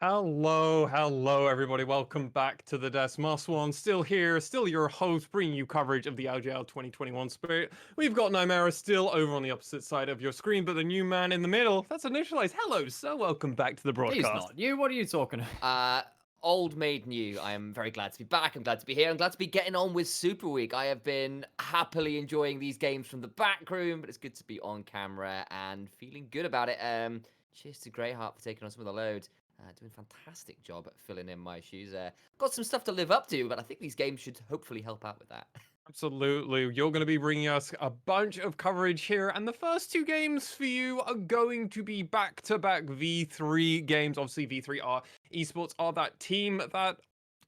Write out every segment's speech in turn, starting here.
Hello, everybody. Welcome back to the Desk. One still here, still your host, bringing you coverage of the LJL 2021 Spirit. We've got Nymera still over on the opposite side of your screen, but the new man in the middle, that's Initialize. Hello, sir. Welcome back to the He's broadcast. not new. What are you talking about? Old made new. I am very glad to be back. I'm glad to be here. I'm glad to be getting on with Super Week. I have been happily enjoying these games from the back room, but it's good to be on camera and feeling good about it. Cheers to Greyheart for taking on some of the load. Doing a fantastic job at filling in my shoes. Got some stuff to live up to, but I think these games should hopefully help out with that. Absolutely. You're going to be bringing us a bunch of coverage here, and the first two games for you are going to be back-to-back V3 games. Obviously, V3 are Esports are that team that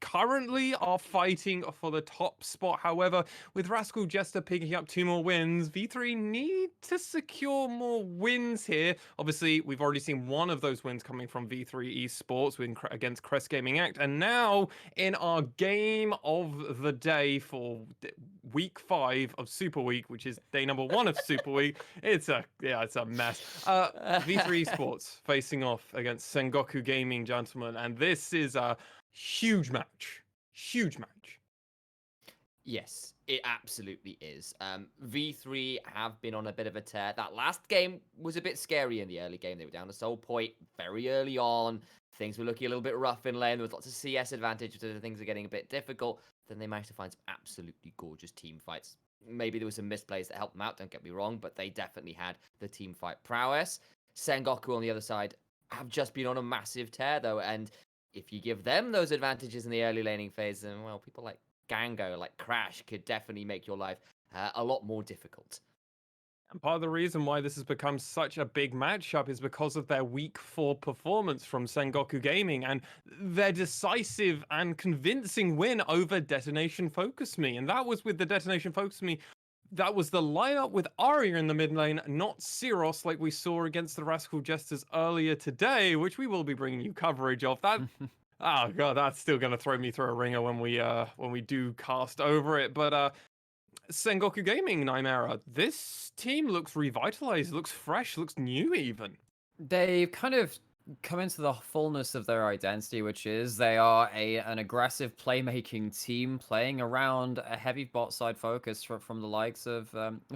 currently are fighting for the top spot. However, with Rascal Jester picking up 2 more wins, V3 need to secure more wins here. Obviously, we've already seen one of those wins coming from V3 Esports against Crest Gaming Act, and now in our game of the day for week 5 of Super Week, which is day number 1 of Super Week, it's a mess. V3 Esports facing off against Sengoku Gaming, gentlemen, and this is a huge match. Huge match. Yes, it absolutely is. V3 have been on a bit of a tear. That last game was a bit scary in the early game. They were down a soul point very early on. Things were looking a little bit rough in lane. There was lots of CS advantage, so things are getting a bit difficult. Then they managed to find some absolutely gorgeous team fights. Maybe there was some misplays that helped them out, don't get me wrong, but they definitely had the team fight prowess. Sengoku on the other side have just been on a massive tear, though, and if you give them those advantages in the early laning phase, then, well, people like Gango, like Crash, could definitely make your life a lot more difficult. And part of the reason why this has become such a big matchup is because of their week 4 performance from Sengoku Gaming and their decisive and convincing win over Detonation Focus Me. And that was with the Detonation Focus Me. That was the lineup with Arya in the mid lane, not Syros like we saw against the Rascal Jesters earlier today, which we will be bringing you coverage of. That oh god, that's still gonna throw me through a ringer when we do cast over it. But Sengoku Gaming, Nymera, this team looks revitalized, looks fresh, looks new even. They've kind of come into the fullness of their identity, which is they are an aggressive playmaking team playing around a heavy bot side focus from the likes of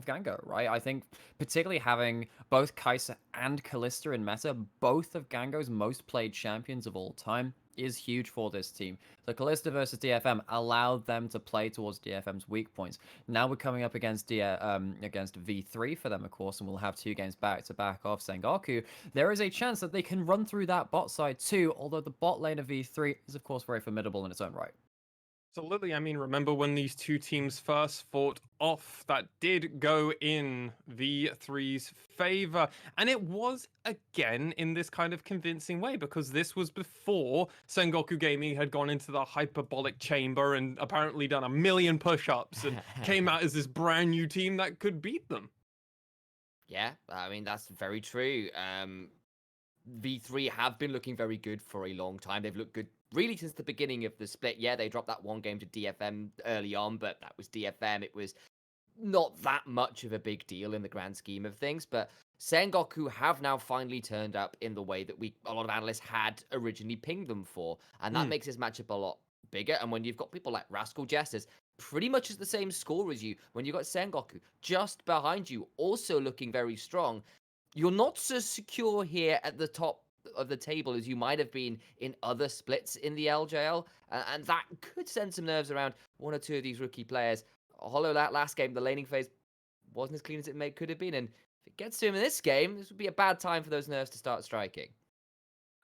Gango, right? I think particularly having both Kai'Sa and Kalista in meta, both of Gango's most played champions of all time, is huge for this team. So Kalista versus DFM allowed them to play towards DFM's weak points. Now we're coming up against V3 for them, of course, and we'll have 2 games back to back off Sengoku. There is a chance that they can run through that bot side too, although the bot lane of V3 is, of course, very formidable in its own right. Absolutely. I mean, remember when these two teams first fought off, that did go in V3's favor. And it was, again, in this kind of convincing way, because this was before Sengoku Gaming had gone into the hyperbolic chamber and apparently done a million push-ups and came out as this brand new team that could beat them. Yeah, I mean, that's very true. V3 have been looking very good for a long time. They've looked good really since the beginning of the split. Yeah, they dropped that one game to DFM early on, but that was DFM. It was not that much of a big deal in the grand scheme of things, but Sengoku have now finally turned up in the way that a lot of analysts had originally pinged them for, and that makes this matchup a lot bigger. And when you've got people like Rascal Jesters, pretty much at the same score as you, when you've got Sengoku just behind you, also looking very strong, you're not so secure here at the top of the table as you might have been in other splits in the LJL, and that could send some nerves around one or two of these rookie players. Hollow, that last game, the laning phase wasn't as clean as it could have been, and if it gets to him in this game, this would be a bad time for those nerves to start striking.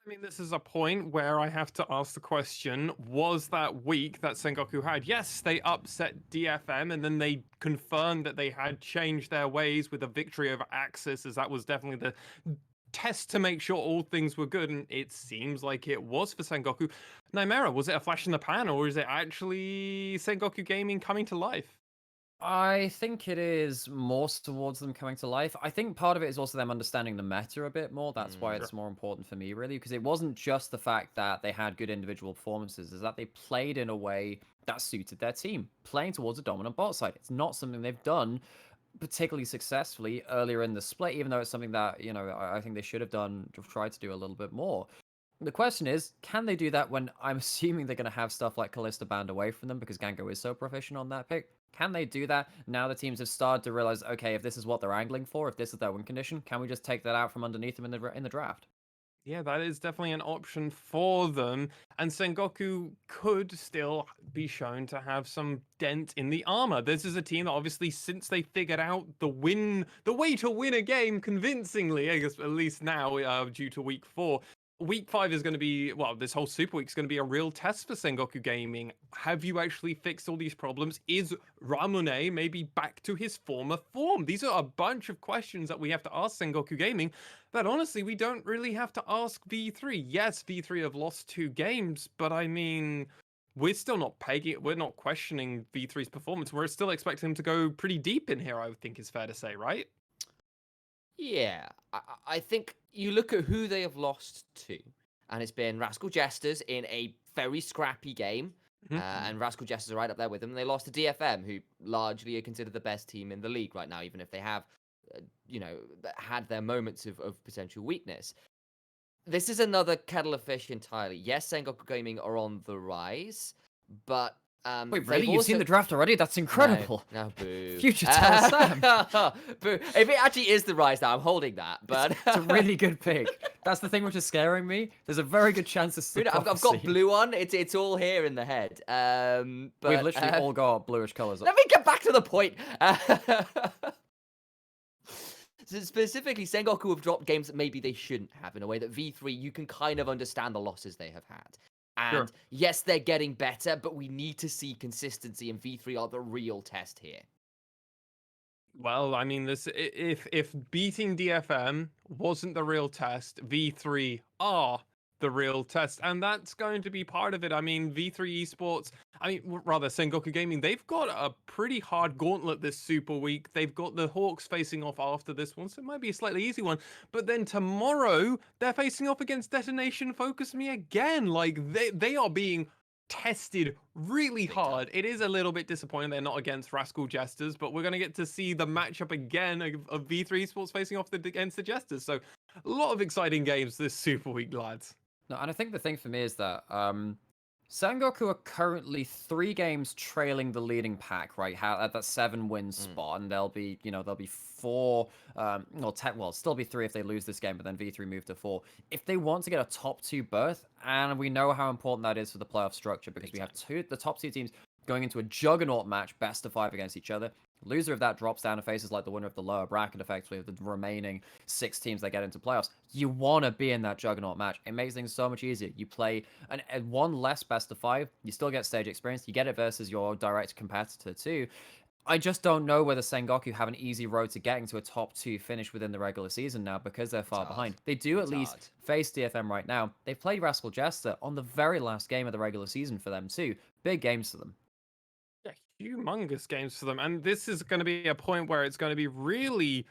I mean, this is a point where I have to ask the question, was that week that Sengoku had? Yes, they upset DFM, and then they confirmed that they had changed their ways with a victory over Axis, as that was definitely the test to make sure all things were good, and it seems like it was for Sengoku. Nymera, was it a flash in the pan, or is it actually Sengoku Gaming coming to life? I think it is more towards them coming to life. I think part of it is also them understanding the meta a bit more. That's why Sure. it's more important for me, really, because it wasn't just the fact that they had good individual performances, is that they played in a way that suited their team, playing towards a dominant bot side. It's not something they've done particularly successfully earlier in the split, even though it's something that, I think they should have done, tried to do a little bit more. The question is, can they do that when I'm assuming they're going to have stuff like Kalista banned away from them because Gango is so proficient on that pick? Can they do that now the teams have started to realize, okay, if this is what they're angling for, if this is their win condition, can we just take that out from underneath them in the draft? Yeah, that is definitely an option for them. And Sengoku could still be shown to have some dent in the armor. This is a team that obviously, since they figured out the way to win a game convincingly, I guess at least now, due to week 4, week 5 is going to be, well, this whole Super Week is going to be a real test for Sengoku Gaming. Have you actually fixed all these problems? Is Ramune maybe back to his former form? These are a bunch of questions that we have to ask Sengoku Gaming that honestly we don't really have to ask V3. Yes, V3 have lost 2 games, but I mean, we're still not pegging, we're not questioning V3's performance. We're still expecting him to go pretty deep in here, I would think is fair to say, right? Yeah, I think you look at who they have lost to, and it's been Rascal Jesters in a very scrappy game, and Rascal Jesters are right up there with them. They lost to DFM, who largely are considered the best team in the league right now, even if they have, had their moments of potential weakness. This is another kettle of fish entirely. Yes, Sengoku Gaming are on the rise, but Wait, really? You've seen the draft already? That's incredible. No, boo. Future tell Sam. Boo. If it actually is the rise now, I'm holding that. But It's a really good pick. That's the thing which is scaring me. There's a very good chance this is a I've got blue on. It's all here in the head. But we've literally all got bluish colors. Let me get back to the point. So specifically, Sengoku have dropped games that maybe they shouldn't have, in a way that V3, you can kind of understand the losses they have had. And yes, they're getting better, but we need to see consistency, and V3 are the real test here. Well, I mean, this if beating DFM wasn't the real test, V3 are the real test, and that's going to be part of it. I mean, V3 Esports, rather Sengoku Gaming, they've got a pretty hard gauntlet this Super Week. They've got the Hawks facing off after this one, so it might be a slightly easy one. But then tomorrow, they're facing off against Detonation Focus Me again. Like, they are being tested really hard. It is a little bit disappointing they're not against Rascal Jesters, but we're going to get to see the matchup again of V3 Esports facing off against the Jesters. So a lot of exciting games this Super Week, lads. No, and I think the thing for me is that Sengoku are currently 3 games trailing the leading pack, right? At that 7-win spot, and there'll be 4. Still be 3 if they lose this game, but then V3 move to 4. If they want to get a top 2 berth, and we know how important that is for the playoff structure, because we have the top 2 teams going into a juggernaut match, best of 5 against each other. Loser of that drops down and faces like the winner of the lower bracket, effectively, of the remaining 6 teams that get into playoffs. You want to be in that juggernaut match. It makes things so much easier. You play one less best of 5. You still get stage experience. You get it versus your direct competitor too. I just don't know whether Sengoku have an easy road to getting to a top 2 finish within the regular season now, because they're far behind. They do at least face DFM right now. They've played Rascal Jester on the very last game of the regular season for them too. Big games for them. Yeah, humongous games for them. And this is going to be a point where it's going to be really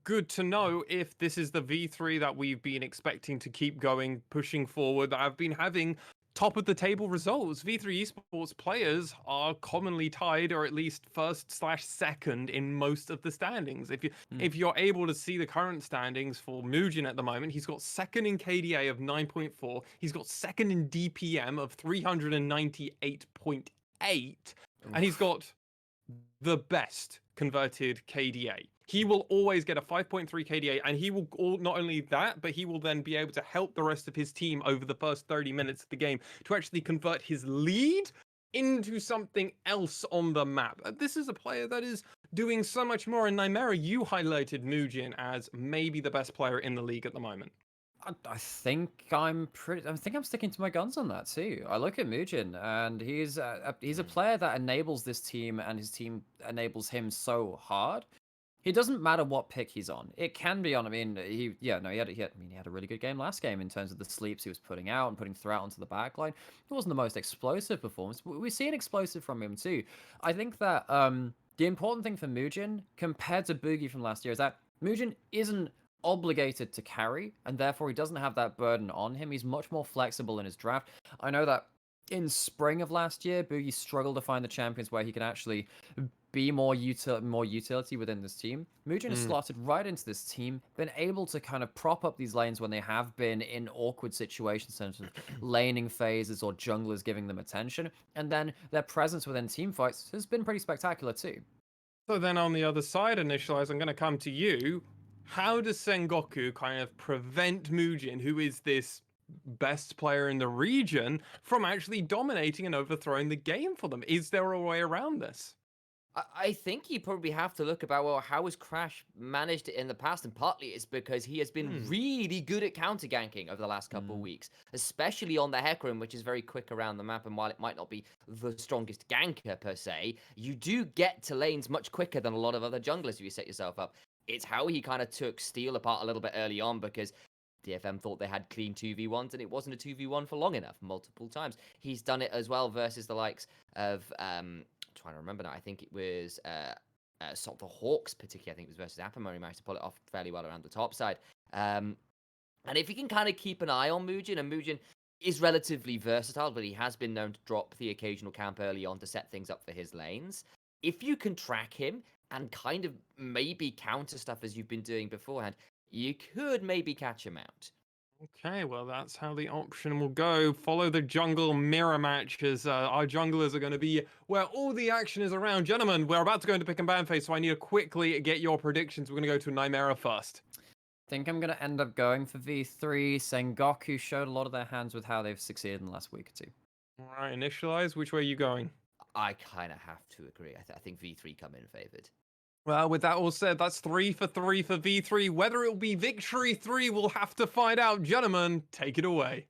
good to know if this is the V3 that we've been expecting to keep going, pushing forward, that have been having top of the table results. V3 Esports players are commonly tied, or at least first/second in most of the standings. If you're able to see the current standings for Mujin at the moment, he's got second in KDA of 9.4. He's got second in DPM of 398.8. And he's got the best converted KDA. He will always get a 5.3 KDA, and he will not only that, but he will then be able to help the rest of his team over the first 30 minutes of the game to actually convert his lead into something else on the map. This is a player that is doing so much more. And Nymera, you highlighted Mujin as maybe the best player in the league at the moment. I think I'm sticking to my guns on that too. I look at Mujin, and he's a player that enables this team, and his team enables him so hard. It doesn't matter what pick he's on. It can be on. He had a really good game last game in terms of the sleeps he was putting out and putting throughout onto the backline. It wasn't the most explosive performance, but we see an explosive from him too. I think that the important thing for Mujin compared to Boogie from last year is that Mujin isn't obligated to carry, and therefore he doesn't have that burden on him. He's much more flexible in his draft. I know that in spring of last year, Boogie struggled to find the champions where he can actually be more utility within this team. Mugen has slotted right into this team, been able to kind of prop up these lanes when they have been in awkward situations, such as laning phases or junglers giving them attention, and then their presence within team fights has been pretty spectacular too. So then on the other side, Initialize, I'm going to come to you. How does Sengoku kind of prevent Mugen, who is this best player in the region, from actually dominating and overthrowing the game for them? Is there a way around this? I think you probably have to look about, well, how has Crash managed it in the past? And partly it's because he has been really good at counter ganking over the last couple of weeks, especially on the Hecarim, which is very quick around the map. And while it might not be the strongest ganker per se, you do get to lanes much quicker than a lot of other junglers if you set yourself up. It's how he kind of took Steel apart a little bit early on, because DFM thought they had clean 2v1s, and it wasn't a 2v1 for long enough multiple times. He's done it as well versus the likes of trying to remember now. I think it was sort of the Hawks, particularly. I think it was versus Apamon. He managed to pull it off fairly well around the top side. And if you can kind of keep an eye on Mugen, and Mugen is relatively versatile, but he has been known to drop the occasional camp early on to set things up for his lanes. If you can track him and kind of maybe counter stuff as you've been doing beforehand, you could maybe catch him out. Okay, well, that's how the option will go. Follow the jungle mirror match, as our junglers are going to be where all the action is around. Gentlemen, we're about to go into pick and ban phase, so I need to quickly get your predictions. We're going to go to Nymera first. I think I'm going to end up going for V3. Sengoku showed a lot of their hands with how they've succeeded in the last week or two. All right, Initialize, which way are you going? I kind of have to agree. I think V3 come in favored. Well, with that all said, that's 3 for 3 for V3. Whether it will be Victory 3, we'll have to find out. Gentlemen, take it away.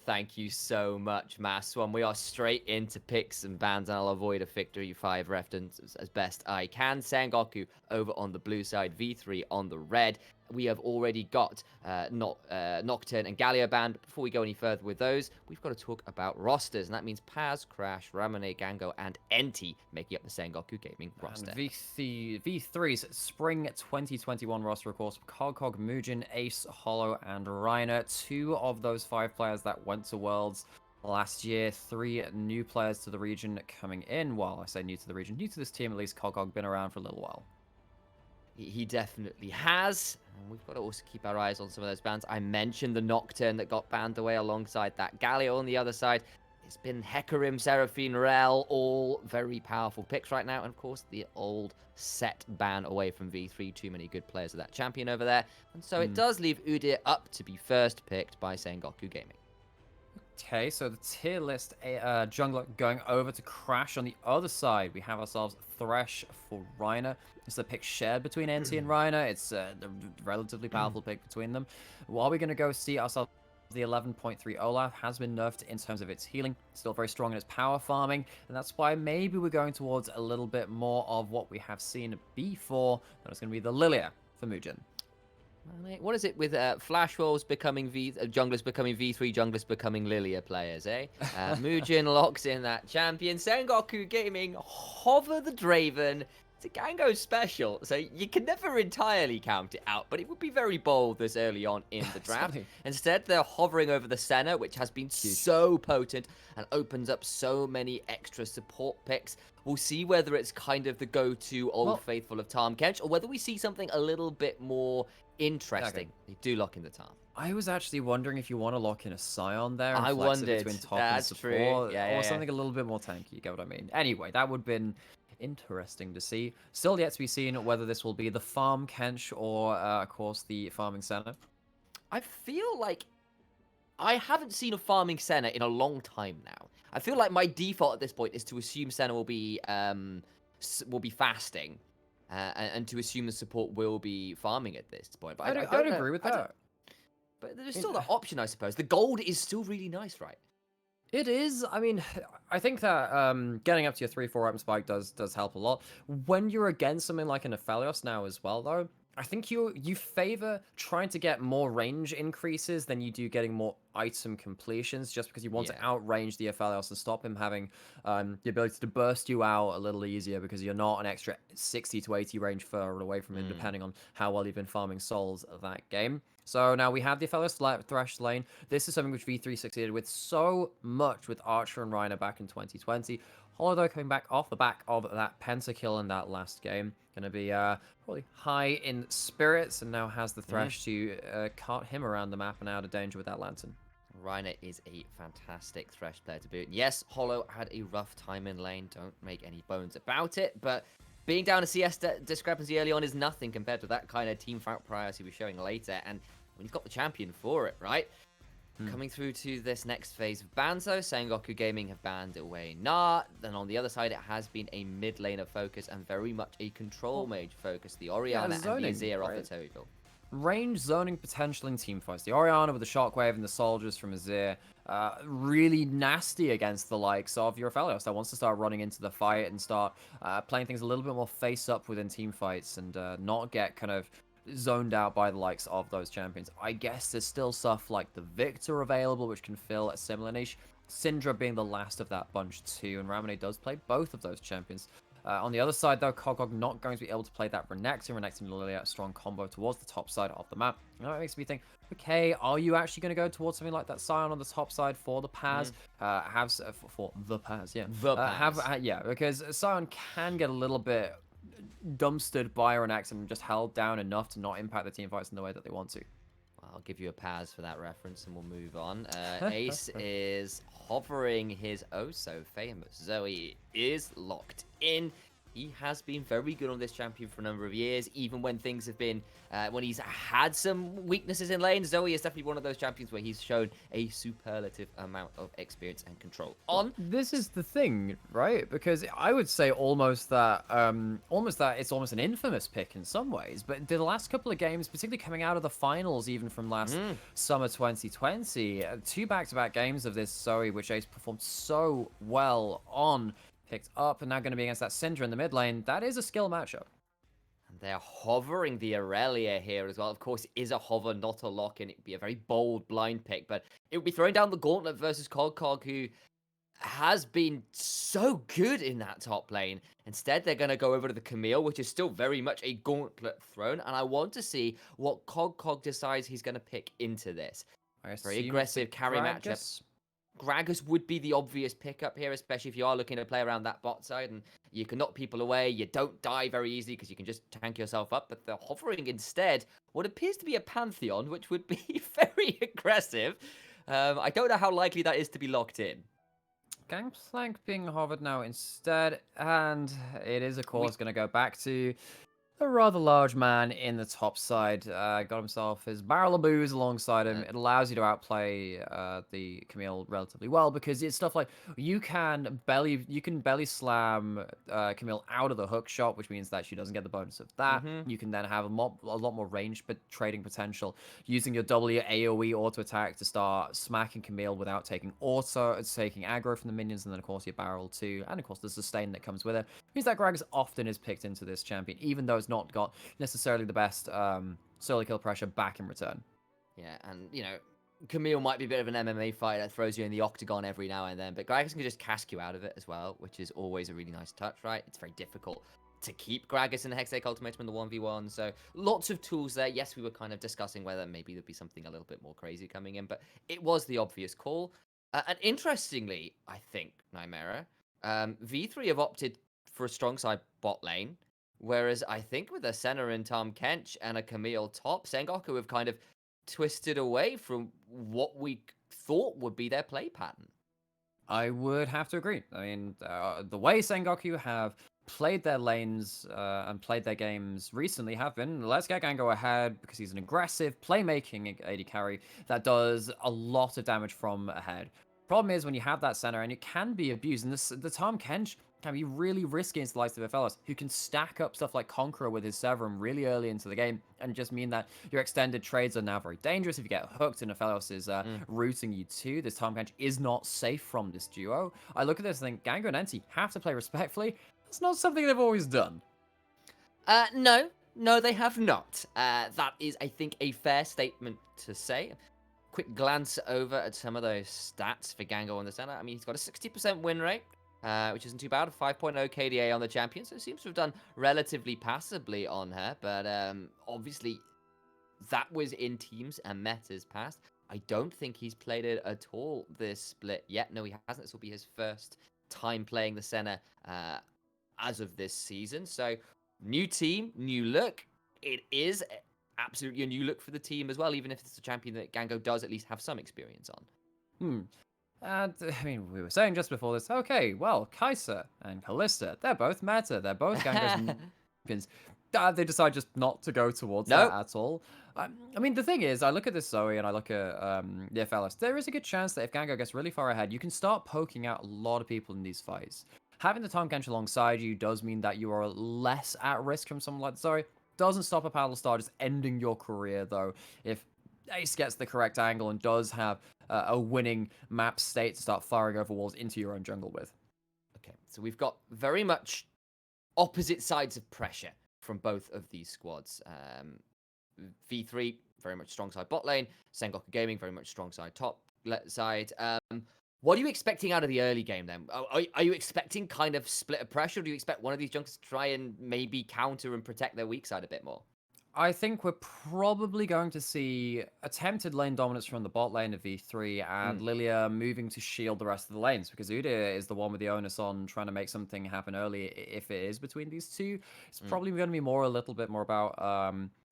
Thank you so much, Maswan. We are straight into picks and bans, and I'll avoid a Victory 5 reference as best I can. Sengoku over on the blue side, V3 on the red. We have already got Nocturne and Galio banned. But before we go any further with those, we've got to talk about rosters, and that means Paz, Crash, Ramune, Gango, and Enti making up the Sengoku Gaming roster. And V3's Spring 2021 roster, of course, Cog, Mugen, Ace, Hollow, and Reiner. 2 of those 5 players that went to Worlds last year. 3 new players to the region coming in. Well, I say new to the region, new to this team at least. Cog been around for a little while. He definitely has. And we've got to also keep our eyes on some of those bans. I mentioned the Nocturne that got banned away alongside that. Galio on the other side. It's been Hecarim, Seraphine, Rel, all very powerful picks right now. And of course, the old set ban away from V3. Too many good players of that champion over there. And so it does leave Udyr up to be first picked by Sengoku Gaming. Okay, so the tier list jungler going over to Crash. On the other side, we have ourselves Thresh for Reiner. It's a pick shared between NT and Reiner. It's a relatively powerful pick between them. While we're going to go see ourselves, the 11.3 Olaf has been nerfed in terms of its healing. Still very strong in its power farming, and that's why maybe we're going towards a little bit more of what we have seen before. That is going to be the Lilia for Mugen. What is it with Flash Wolves becoming junglers becoming V3, junglers becoming Lilia players, eh? Mugen locks in that champion. Sengoku Gaming hover the Draven. It's a Gango special, so you can never entirely count it out, but it would be very bold this early on in the draft. Instead, they're hovering over the Senna, which has been so potent and opens up so many extra support picks. We'll see whether it's kind of the go-to old faithful of Tahm Kench, or whether we see something a little bit more interesting. They do lock in the Tahm. I was actually wondering if you want to lock in a Scion there. And I flex wondered. it between top That's and support, true. Yeah, or something a little bit more tanky. You get what I mean? Anyway, that would have been interesting to see. Still yet to be seen whether this will be the farm Kench or, of course, the farming Senna. I feel like I haven't seen a farming Senna in a long time now. I feel like my default at this point is to assume Senna will be fasting, and to assume the support will be farming at this point. But I don't agree with that. But there's still that option, I suppose. The gold is still really nice, right? It is. I mean, I think that getting up to your 3-4 item spike does help a lot. When you're against something like an Aphelios now as well, though, I think you favor trying to get more range increases than you do getting more item completions, just because you want to outrange the Aphelios and stop him having the ability to burst you out a little easier, because you're not an extra 60 to 80 range further away from him, depending on how well you've been farming souls that game. So now we have the Fellows Thresh lane. This is something which V3 succeeded with so much with Archer and Reiner back in 2020. Holiday coming back off the back of that pentakill in that last game. Going to be probably high in spirits, and now has the Thresh to cart him around the map and out of danger with that Lantern. Reiner is a fantastic Thresh player to boot. Yes, Hollow had a rough time in lane, don't make any bones about it, but being down a CS discrepancy early on is nothing compared to that kind of team fight priority we're showing later, and when he's got the champion for it, right? Coming through to this next phase of bans, though, Sengoku Gaming have banned away Nah. Then on the other side, it has been a mid laner focus and very much a control mage focus. The Orianna and the Azir off the Total. Range zoning potential in teamfights. The Orianna with the Shockwave and the soldiers from Azir, really nasty against the likes of your Felios that wants to start running into the fight and start playing things a little bit more face up within teamfights and not get kind of zoned out by the likes of those champions. I guess there's still stuff like the Victor available, which can fill a similar niche. Syndra being the last of that bunch too, and Ramune does play both of those champions. On the other side, though, Kog'Og not going to be able to play that Renekton. Renekton really a strong combo towards the top side of the map. And that makes me think, okay, are you actually going to go towards something like that Sion on the top side for the Paz? For the Paz, yeah. The Paz. Yeah, because Sion can get a little bit dumpstered by Renekton and just held down enough to not impact the team fights in the way that they want to. I'll give you a Paz for that reference and we'll move on. Ace is hovering his oh so famous Zoe is locked in. He has been very good on this champion for a number of years, even when things have been, when he's had some weaknesses in lane. Zoe is definitely one of those champions where he's shown a superlative amount of experience and control on. This is the thing, right? Because I would say almost that it's almost an infamous pick in some ways. But the last couple of games, particularly coming out of the finals, even from last summer 2020, two back-to-back games of this Zoe, which Ace performed so well on, picked up, and now going to be against that Syndra in the mid lane. That is a skill matchup. And they're hovering the Aurelia here as well. Of course, it is a hover, not a lock, and it would be a very bold blind pick, but it would be throwing down the gauntlet versus Kog'Og, who has been so good in that top lane. Instead, they're going to go over to the Camille, which is still very much a gauntlet thrown, and I want to see what Kog'Og decides he's going to pick into this. Very aggressive carry matchup. Gragas would be the obvious pickup here, especially if you are looking to play around that bot side and you can knock people away. You don't die very easily because you can just tank yourself up, but they're hovering instead what appears to be a Pantheon, which would be very aggressive. I don't know how likely that is to be locked in. Gangplank being hovered now instead, and it is, of course, going to go back to a rather large man in the top side. Got himself his barrel of booze alongside him. It allows you to outplay the Camille relatively well because it's stuff like you can belly slam Camille out of the hook shot, which means that she doesn't get the bonus of that. You can then have a lot more range but trading potential using your W AoE auto attack to start smacking Camille without taking aggro from the minions, and then of course your barrel too, and of course the sustain that comes with it. Means that Gragas often is picked into this champion, even though it's not got necessarily the best solo kill pressure back in return. Yeah, and you know, Camille might be a bit of an MMA fighter that throws you in the octagon every now and then, but Gragas can just cask you out of it as well, which is always a really nice touch, right? It's very difficult to keep Gragas in the Hextech Ultimatum in the 1v1, so lots of tools there. Yes, we were kind of discussing whether maybe there'd be something a little bit more crazy coming in, but it was the obvious call. And interestingly, I think, Nightmare, V3 have opted for a strong side bot lane, whereas I think with a Senna and Tahm Kench and a Camille top, Sengoku have kind of twisted away from what we thought would be their play pattern. I would have to agree. I mean, the way Sengoku have played their lanes and played their games recently have been, let's get Gango ahead because he's an aggressive playmaking AD carry that does a lot of damage from ahead. Problem is when you have that center and it can be abused, and the Tahm Kench can be really risky against the likes of Fellas, who can stack up stuff like Conqueror with his Severum really early into the game, and just mean that your extended trades are now very dangerous if you get hooked and Fellas is routing you too. This Tahm Kench is not safe from this duo. I look at this and think Gango and Enti have to play respectfully. That's not something they've always done. No, they have not. That is, I think, a fair statement to say. Quick glance over at some of those stats for Gango on the center. I mean, he's got a 60% win rate, which isn't too bad. 5.0 KDA on the champion, so it seems to have done relatively passably on her. But obviously, that was in teams and metas past. I don't think he's played it at all this split yet. No, he hasn't. This will be his first time playing the center as of this season. So, new team, new look. It is absolutely a new look for the team as well, even if it's a champion that Gango does at least have some experience on. And, I mean, we were saying just before this, okay, well, Kai'Sa and Kalista, they're both meta. They're both Gango's champions. They decide just not to go towards that at all. I mean, the thing is, I look at this Zoe and I look at the FLS. There is a good chance that if Gango gets really far ahead, you can start poking out a lot of people in these fights. Having the Tahm Kench alongside you does mean that you are less at risk from someone like Zoe. Doesn't stop a paddle star just ending your career, though, if Ace gets the correct angle and does have a winning map state to start firing over walls into your own jungle with. Okay, so we've got very much opposite sides of pressure from both of these squads. V3, very much strong side bot lane. Sengoku Gaming, very much strong side top side. What are you expecting out of the early game then? Are you expecting kind of split of pressure? Or do you expect one of these junglers to try and maybe counter and protect their weak side a bit more? I think we're probably going to see attempted lane dominance from the bot lane of V3 and Lilia moving to shield the rest of the lanes, because Udyr is the one with the onus on trying to make something happen early if it is between these two. It's probably going to be a little bit more about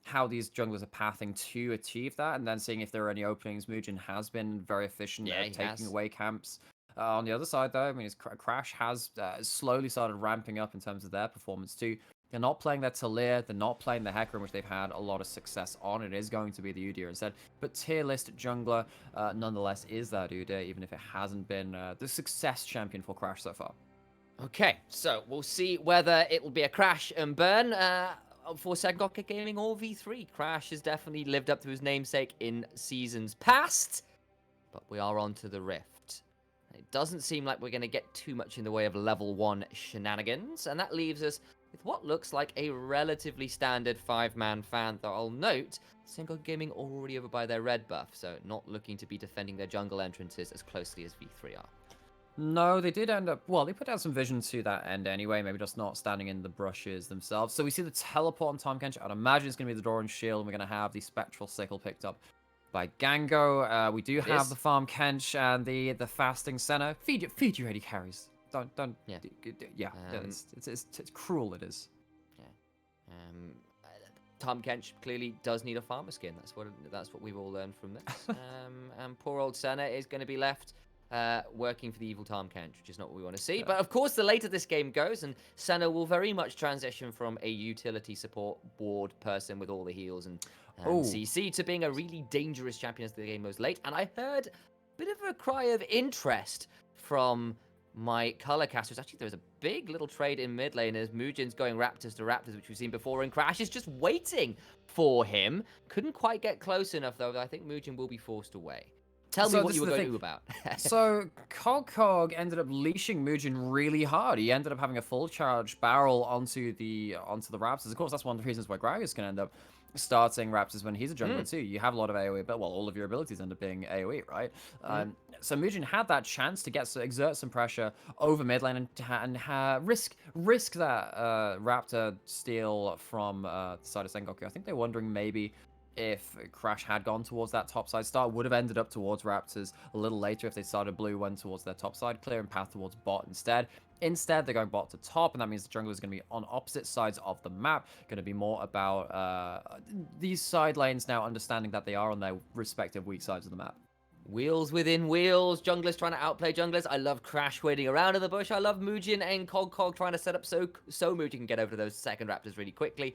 how these junglers are pathing to achieve that, and then seeing if there are any openings. Mugen has been very efficient at taking away camps. On the other side, though, I mean, Crash has slowly started ramping up in terms of their performance too. They're not playing their Talir, they're not playing the Hecarim, which they've had a lot of success on. It is going to be the Udyr instead. But tier list jungler, nonetheless, is that Udyr, even if it hasn't been the success champion for Crash so far. Okay, so we'll see whether it will be a crash and burn for Sengoku Gaming or V3. Crash has definitely lived up to his namesake in seasons past, but we are on to the Rift. It doesn't seem like we're going to get too much in the way of level 1 shenanigans, and that leaves us with what looks like a relatively standard 5-man fan, though I'll note Sengoku Gaming already over by their red buff, so not looking to be defending their jungle entrances as closely as V3 are. No, they did end up, well, they put out some vision to that end anyway, maybe just not standing in the brushes themselves. So we see the teleport on Tahm Kench. I'd imagine it's going to be the Doran Shield, and we're going to have the Spectral Sickle picked up by Gango. We do have the Farm Kench and the Fasting Senna. Feed your AD carries. Don't. Yeah. It's cruel. It is. Yeah. Tahm Kench clearly does need a farmer skin. That's what we've all learned from this. And poor old Senna is going to be left working for the evil Tahm Kench, which is not what we want to see. Yeah. But of course, the later this game goes, and Senna will very much transition from a utility support board person with all the heals and CC to being a really dangerous champion as the game goes late. And I heard a bit of a cry of interest from my color casters. Actually, there was a big little trade in mid lane as Mugen's going Raptors to Raptors, which we've seen before, and Crash is just waiting for him. Couldn't quite get close enough, though. I think Mugen will be forced away. Tell me what you were going to do about. So, Cog ended up leashing Mugen really hard. He ended up having a full charge barrel onto the Raptors. Of course, that's one of the reasons why Gragas can end up starting Raptors when he's a jungler too. You have a lot of AoE, but all of your abilities end up being AoE, right? So Mugen had that chance to exert some pressure over mid lane and risk that Raptor steal from the side of Sengoku. I think they're wondering maybe if Crash had gone towards that top side start, would have ended up towards Raptors a little later if they started blue, went towards their top side, clearing path towards bot instead. Instead, they're going bot to top, and that means the jungle is going to be on opposite sides of the map. Going to be more about these side lanes now understanding that they are on their respective weak sides of the map. Wheels within wheels. Junglers trying to outplay junglers. I love Crash waiting around in the bush. I love Mugen and Cog trying to set up so Mugen can get over to those second Raptors really quickly.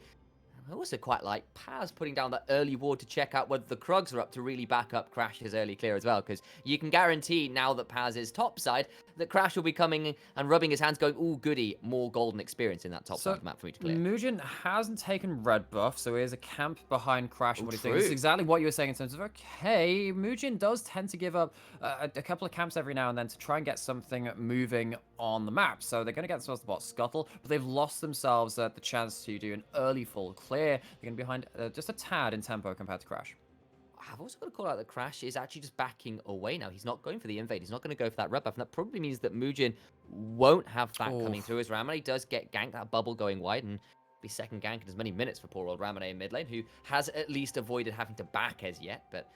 I also quite like Paz putting down that early ward to check out whether the Krugs are up to really back up Crash's early clear as well, because you can guarantee now that Paz is topside that Crash will be coming and rubbing his hands going, ooh, goody, more golden experience in that top side of the map for me to clear. Mugen hasn't taken red buff, so he has a camp behind Crash and what he's doing. This is exactly what you were saying in terms of, okay, Mugen does tend to give up a couple of camps every now and then to try and get something moving on the map. So they're going to get themselves the bot scuttle, but they've lost themselves the chance to do an early full clear. They're going to be behind just a tad in tempo compared to Crash. I've also got to call out that Crash is actually just backing away now. He's not going for the invade. He's not going to go for that red buff. And that probably means that Mugen won't have that coming through as Ramani does get ganked, that bubble going wide. And the second gank in as many minutes for poor old Ramone in mid lane, who has at least avoided having to back as yet. But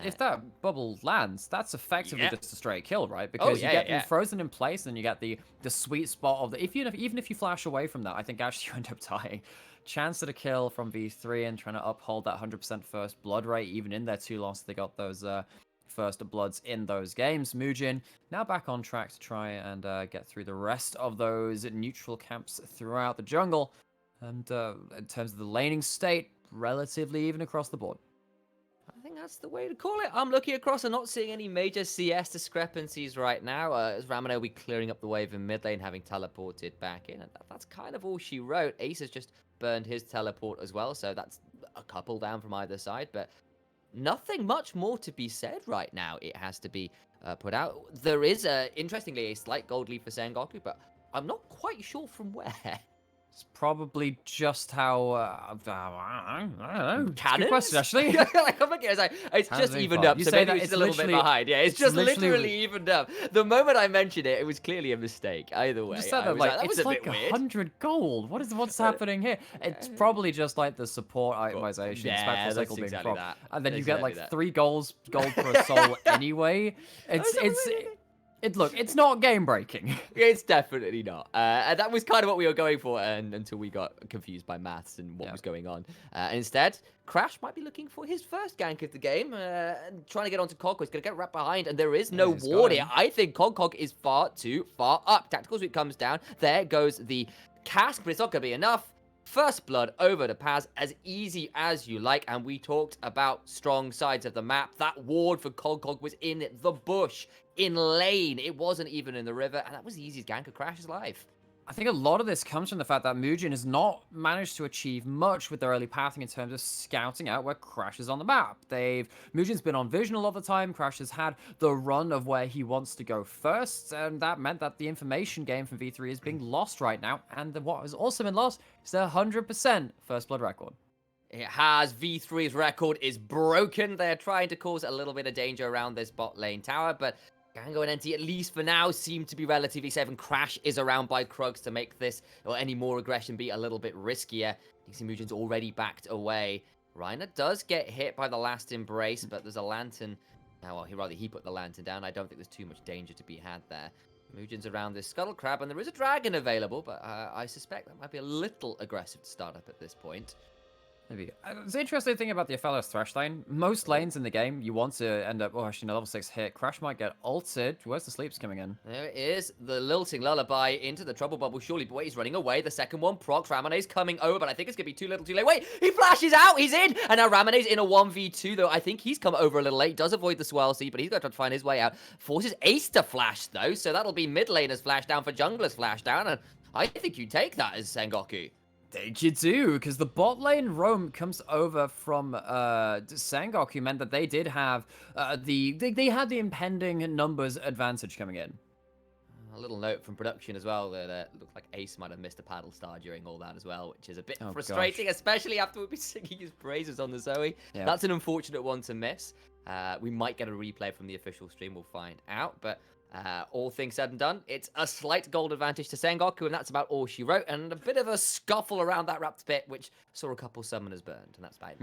if that bubble lands, that's effectively yeah. just a straight kill, right? Because you yeah, get them yeah. frozen in place, and you get the sweet spot of the. Even if you flash away from that, I think actually you end up dying. Chance at a kill from V3 and trying to uphold that 100% first blood rate, even in their 2 losses, they got those first bloods in those games. Mujin now back on track to try and get through the rest of those neutral camps throughout the jungle. And in terms of the laning state, relatively even across the board. I think that's the way to call it. I'm looking across and not seeing any major CS discrepancies right now. As Ramone will be clearing up the wave in mid lane, having teleported back in. And that's kind of all she wrote. Ace has just burned his teleport as well, so that's a couple down from either side. But nothing much more to be said right now. It has to be put out. There is, interestingly, a slight gold lead for Sengoku, but I'm not quite sure from where. It's probably just how I don't know. Cannons? Good question, actually. Like, I'm looking, it's just been evened fun. up. You So say maybe that it's it's a little bit literally- behind. Yeah, it's just literally evened up. The moment I mentioned it, it was clearly a mistake. Either way, You said I that was like that it's was a like bit weird. 100 gold. What's happening here? It's probably just like the support itemization, Yeah, spectral that's cycle being exactly frog, that. and then you get Exactly like that. 3 gold per soul anyway. Look, it's not game breaking. It's definitely not. And that was kind of what we were going for until we got confused by maths and what was going on. Instead, Crash might be looking for his first gank of the game, and trying to get onto Cog. He's going to get right behind, and there is no He's ward got here. him. I think Cog is far too far up. Tactical Sweep comes down. There goes the cask, but it's not going to be enough. First blood over to Paz, as easy as you like, and we talked about strong sides of the map. That ward for Cog was in the bush, in lane. It wasn't even in the river, and that was the easiest gank of Crash's life. I think a lot of this comes from the fact that Mujin has not managed to achieve much with their early pathing in terms of scouting out where Crash is on the map. Mujin's been on vision a lot of the time. Crash has had the run of where he wants to go first, and that meant that the information game from V3 is being lost right now. And what has also been lost is their 100% first blood record. It has. V3's record is broken. They're trying to cause a little bit of danger around this bot lane tower, but Gango and NT, at least for now, seem to be relatively safe, and Crash is around by Krugs to make this, or any more aggression, be a little bit riskier. DC Mujin's already backed away. Reiner does get hit by the last embrace, but there's a lantern. Well, he put the lantern down. I don't think there's too much danger to be had there. Mujin's around this Scuttle Crab, and there is a dragon available, but I suspect that might be a little aggressive to start up at this point. Maybe. The interesting thing about the Aphelios Thresh lane, most lanes in the game, you want to end up, actually, no, level 6 hit. Crash might get ulted. Where's the sleeps coming in? There it is, the lilting lullaby into the trouble bubble. Surely, but wait, he's running away. The second one, procs. Ramone's coming over, but I think it's going to be too little too late. Wait, he flashes out. He's in. And now Ramone's in a 1v2, though. I think he's come over a little late. Does avoid the swirl seed, but he's got to find his way out. Forces Ace to flash, though. So that'll be mid laner's flash down for jungler's flash down. And I think you take that as Sengoku. Think you do, because the bot lane roam comes over from Sengoku, meant that they did have they had the impending numbers advantage coming in. A little note from production as well that it looked like Ace might have missed a paddle star during all that as well, which is a bit frustrating, especially after we'll be singing his praises on the Zoe. Yep. That's an unfortunate one to miss. We might get a replay from the official stream, we'll find out, but all things said and done, it's a slight gold advantage to Sengoku, and that's about all she wrote, and a bit of a scuffle around that wrapped bit, which saw a couple summoners burned, and that's bad.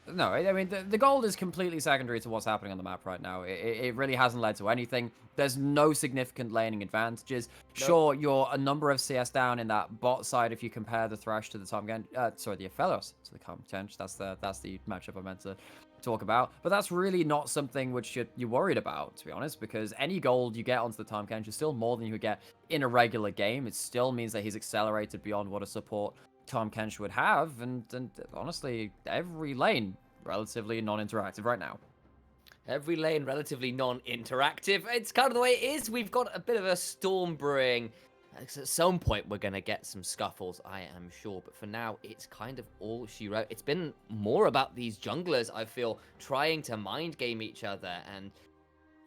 No, I mean, the gold is completely secondary to what's happening on the map right now. It really hasn't led to anything. There's no significant laning advantages. Nope. Sure, you're a number of CS down in that bot side if you compare the Thresh to the Tom Gen, the Aphelios to the Comtench. That's the matchup I meant to talk about, but that's really not something which you're worried about, to be honest, because any gold you get onto the Tom Kench is still more than you would get in a regular game. It still means that he's accelerated beyond what a support Tom Kench would have, and honestly, every lane relatively non-interactive right now. Every lane relatively non-interactive. It's kind of the way it is. We've got a bit of a storm brewing. At some point, we're going to get some scuffles, I am sure. But for now, it's kind of all she wrote. It's been more about these junglers, I feel, trying to mind game each other. And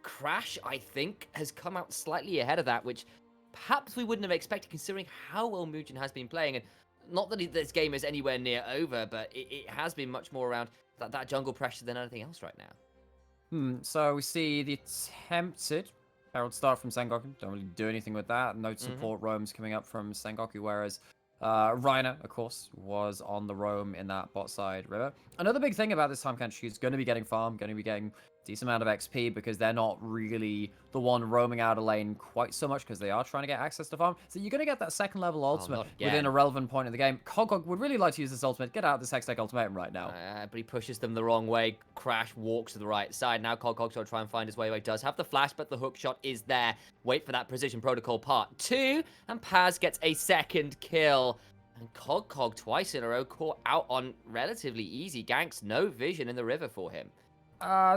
Crash, I think, has come out slightly ahead of that, which perhaps we wouldn't have expected, considering how well Mujin has been playing. And not that this game is anywhere near over, but it has been much more around that jungle pressure than anything else right now. So we see the attempted Herald start from Sengoku. Don't really do anything with that. No support roams coming up from Sengoku, whereas Reiner, of course, was on the roam in that bot side river. Another big thing about this time country is going to be getting farm, going to be getting decent amount of XP because they're not really the one roaming out of lane quite so much because they are trying to get access to farm. So you're going to get that second level ultimate not within again. a relevant point in the game. Cogcog would really like to use this ultimate. Get out this Hextech ultimatum right now. But he pushes them the wrong way. Crash walks to the right side. Now Cogcog's going to try and find his way away. Does have the flash, but the hook shot is there. Wait for that precision protocol part 2. And Paz gets a second kill. And Cogcog twice in a row caught out on relatively easy ganks. No vision in the river for him.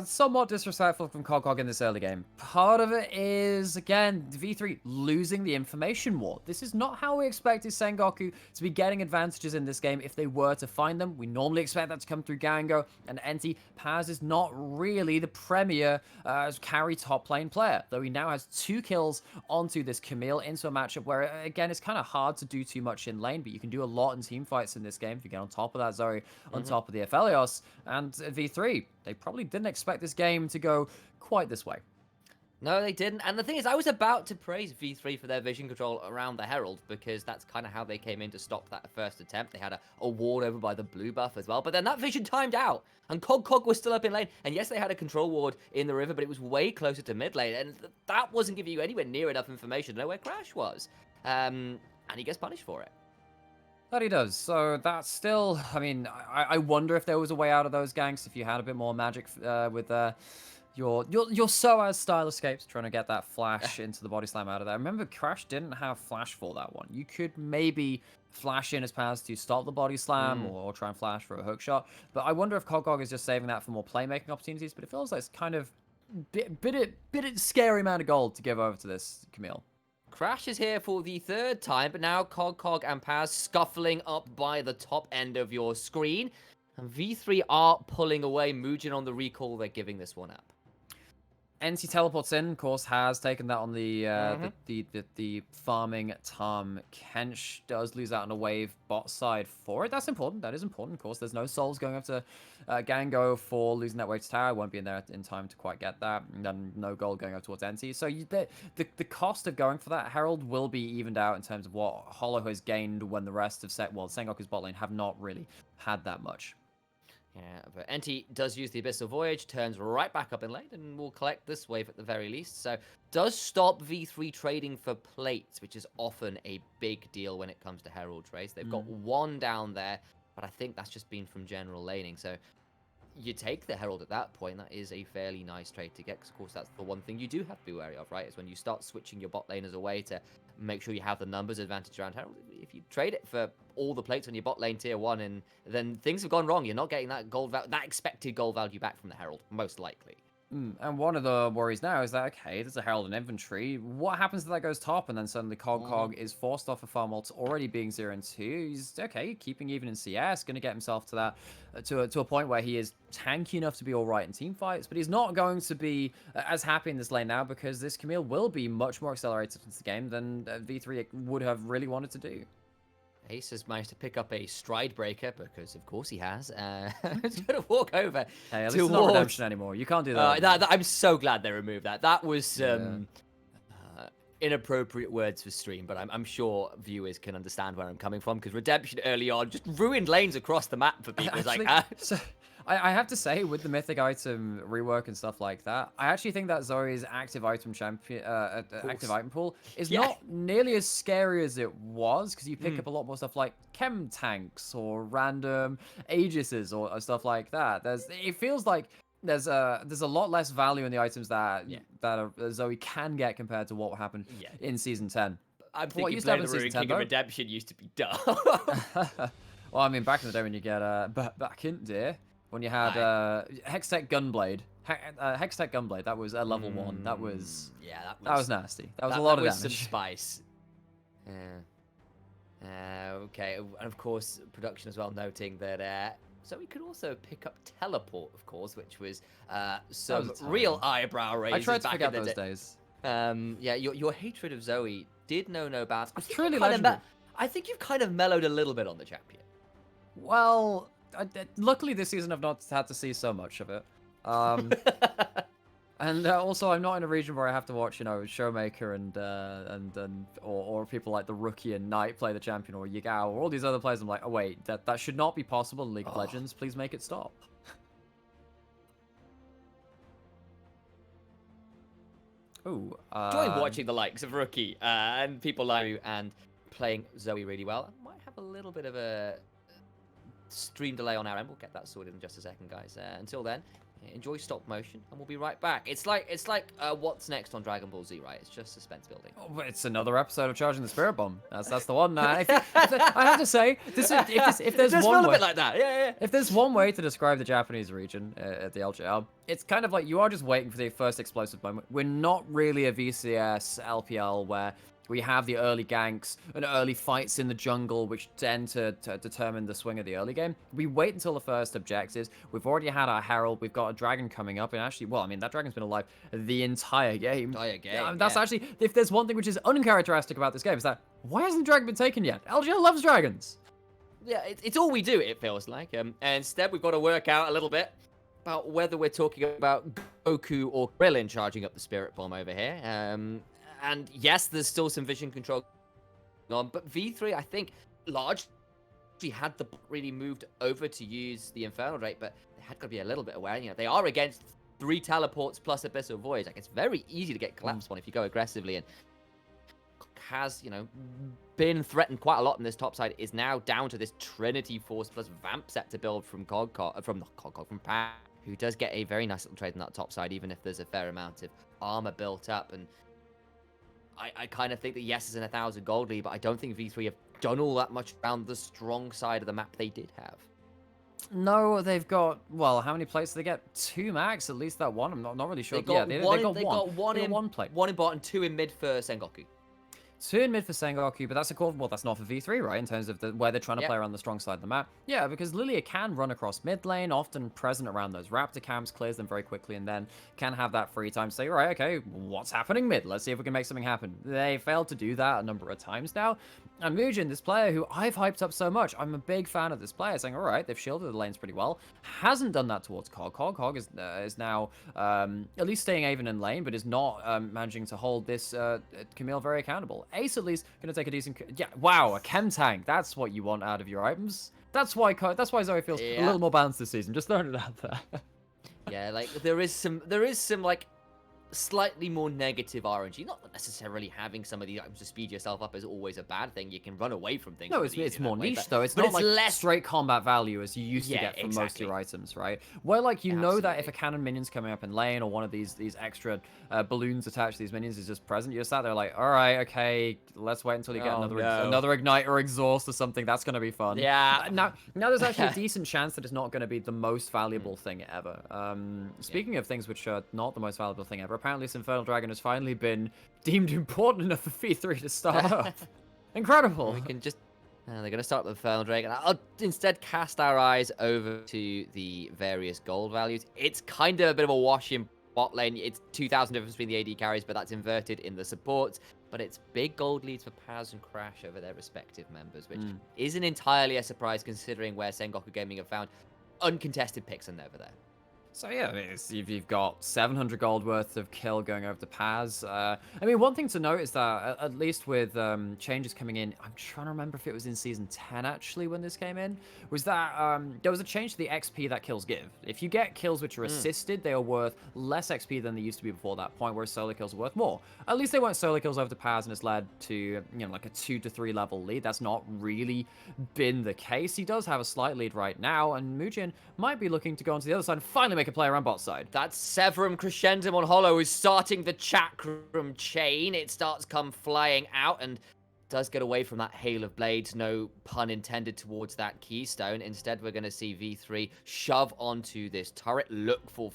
Somewhat disrespectful from Cogcog in this early game. Part of it is, again, V3 losing the information war. This is not how we expected Sengoku to be getting advantages in this game if they were to find them. We normally expect that to come through Gango and Enti. Paz is not really the premier carry top lane player, though he now has 2 kills onto this Camille into a matchup where, again, it's kind of hard to do too much in lane, but you can do a lot in team fights in this game if you get on top of that Zoe, on top of the Aphelios, and V3. They probably didn't expect this game to go quite this way. No, they didn't. And the thing is, I was about to praise V3 for their vision control around the Herald, because that's kind of how they came in to stop that first attempt. They had a ward over by the blue buff as well, but then that vision timed out, and Cog was still up in lane. And yes, they had a control ward in the river, but it was way closer to mid lane, and that wasn't giving you anywhere near enough information to know where Crash was. And he gets punished for it. That he does. So that's still, I mean, I wonder if there was a way out of those ganks, if you had a bit more magic with your SOAS style escapes, trying to get that flash into the body slam out of there. Remember, Crash didn't have flash for that one. You could maybe flash in his paths to stop the body slam or try and flash for a hook shot. But I wonder if Cogcog is just saving that for more playmaking opportunities. But it feels like it's kind of bit scary amount of gold to give over to this Camille. Crash is here for the 3rd time, but now Cogcog and Paz scuffling up by the top end of your screen. And V3 are pulling away. Mugen on the recall, they're giving this one up. NC teleports in, of course, has taken that on the farming Tom. Kench does lose out on a wave bot side for it. That's important. That is important, of course. There's no souls going up to Gango for losing that wave to tower. Won't be in there in time to quite get that. And then no gold going up towards NC. So the cost of going for that Herald will be evened out in terms of what Hollow has gained when the rest of Sengoku's bot lane have not really had that much. Yeah, but Enti does use the Abyssal Voyage, turns right back up in lane, and will collect this wave at the very least. So, does stop V3 trading for plates, which is often a big deal when it comes to Herald trades. They've got 1 down there, but I think that's just been from general laning. So, you take the Herald at that point. That is a fairly nice trade to get, because of course that's the one thing you do have to be wary of, right? Is when you start switching your bot laners away to make sure you have the numbers advantage around Herald. If you trade it for all the plates on your bot lane tier 1, and then things have gone wrong, you're not getting that that expected gold value back from the Herald, most likely. And one of the worries now is that, okay, there's a Herald in inventory. What happens if that goes top and then suddenly Cog is forced off a farm ult already being 0-2? He's, okay, keeping even in CS, going to get himself to that to a point where he is tanky enough to be all right in team fights, but he's not going to be as happy in this lane now because this Camille will be much more accelerated into the game than V3 would have really wanted to do. Ace has managed to pick up a stride breaker, because of course he has. He's going to walk over. Hey, at least it's not redemption anymore. You can't do that. I'm so glad they removed that. That was inappropriate words for stream, but I'm sure viewers can understand where I'm coming from, because redemption early on just ruined lanes across the map for people. Actually, so, I have to say, with the mythic item rework and stuff like that, I actually think that Zoe's active item active item pool is not nearly as scary as it was, because you pick up a lot more stuff like chem tanks or random Aegises or stuff like that. It feels like there's a lot less value in the items that Zoe can get compared to what happened in season 10. I'm thinking playing the Ruin King of Redemption used to be dumb. Well, I mean, back in the day when you get back in there. When you had Hextech Gunblade. Hextech Gunblade, that was a level 1. That was that was nasty. That was a lot of damage. Some spice. Okay, and of course, production as well noting that so we could also pick up Teleport, of course, which was some real eyebrow raising. I tried to back forget in the those days. Yeah, your hatred of Zoe did know no bounds. It's truly legendary. I think you've kind of mellowed a little bit on the champion. Well, luckily this season I've not had to see so much of it. And also, I'm not in a region where I have to watch, you know, Showmaker or people like the Rookie and Knight play the champion, or Yagao, or all these other players. I'm like, oh wait, that should not be possible in League of Legends. Please make it stop. Ooh, Enjoying watching the likes of Rookie and people like you and playing Zoe really well. I might have a little bit of a stream delay on our end. We'll get that sorted in just a second, guys. Until then, enjoy stop motion, and we'll be right back. It's like what's next on Dragon Ball Z, right? It's just suspense building. Oh, but it's another episode of Charging the Spirit Bomb. That's the one. I have to say, if there's Just one feel a way, bit like that. Yeah. if there's one way to describe the Japanese region at the LJL, it's kind of like you are just waiting for the first explosive moment. We're not really a VCS LPL where we have the early ganks and early fights in the jungle, which tend to determine the swing of the early game. We wait until the first objectives. We've already had our Herald. We've got a dragon coming up. And actually, well, I mean, that dragon's been alive the entire game. That's actually, if there's one thing which is uncharacteristic about this game, is that why hasn't the dragon been taken yet? LJL loves dragons. Yeah, it's all we do, it feels like. And instead, we've got to work out a little bit about whether we're talking about Goku or Krillin charging up the Spirit Bomb over here. And yes, there's still some vision control on, but V3, I think, largely had really moved over to use the Infernal Drake, but they had to be a little bit aware. You know, they are against 3 teleports plus Abyssal Void. Like, it's very easy to get collapsed on if you go aggressively, and has, you know, been threatened quite a lot in this top side, is now down to this Trinity Force plus Vamp set to build from from Pat, who does get a very nice little trade in that top side, even if there's a fair amount of armor built up. And I kind of think that yes, it's an 1,000 gold lead, but I don't think V3 have done all that much around the strong side of the map they did have. No, they've got, well, how many plates did they get? 2 max, at least that one. I'm not really sure. They got one in one plate. 1 in bot and 2 in mid for Sengoku. 2 in mid for Sengoku, but that's well, that's not for V3, right? In terms of where they're trying to play around the strong side of the map. Yeah, because Lilia can run across mid lane, often present around those Raptor camps, clears them very quickly, and then can have that free time to say, right, okay, what's happening mid? Let's see if we can make something happen. They failed to do that a number of times now. And Mugen, this player who I've hyped up so much, I'm a big fan of this player, saying, all right, they've shielded the lanes pretty well. Hasn't done that towards Cog. Cog is now at least staying even in lane, but is not managing to hold this Camille very accountable. Ace, at least, going to take a decent... Yeah, wow, a chem tank. That's what you want out of your items. That's why Zoe feels a little more balanced this season. Just throwing it out there. Yeah, like, there is some, like, slightly more negative RNG. Not necessarily having some of the items to speed yourself up is always a bad thing. You can run away from things. No, it's more niche, though. It's not like less straight combat value as you used to get from most of your items, right? Where, like, you know that if a cannon minion's coming up in lane, or one of these extra balloons attached to these minions is just present, you're sat there like, all right, okay, let's wait until you get another ignite or exhaust or something. That's going to be fun. Yeah. Now there's actually a decent chance that it's not going to be the most valuable thing ever. Speaking of things which are not the most valuable thing ever, apparently this Infernal Dragon has finally been deemed important enough for V3 to start up. Incredible. We can just... they're going to start with the Infernal Dragon. I'll instead cast our eyes over to the various gold values. It's kind of a bit of a wash in bot lane. It's 2,000 difference between the AD carries, but that's inverted in the supports. But it's big gold leads for Paz and Crash over their respective members, which isn't entirely a surprise considering where Sengoku Gaming have found uncontested picks over there. So yeah, you've got 700 gold worth of kill going over to Paz. I mean, one thing to note is that, at least with changes coming in, I'm trying to remember if it was in Season 10, actually, when this came in, was that there was a change to the XP that kills give. If you get kills which are assisted, they are worth less XP than they used to be before that point, whereas solo kills are worth more. At least they weren't solo kills over to Paz, and it's led to, you know, like a 2 to 3 level lead. That's not really been the case. He does have a slight lead right now, and Mugen might be looking to go onto the other side and finally make a play around bot side. That Severum Crescendum on Hollow is starting the Chakram chain. It starts come flying out and does get away from that hail of blades. No pun intended towards that keystone. Instead, we're going to see V3 shove onto this turret. Look for,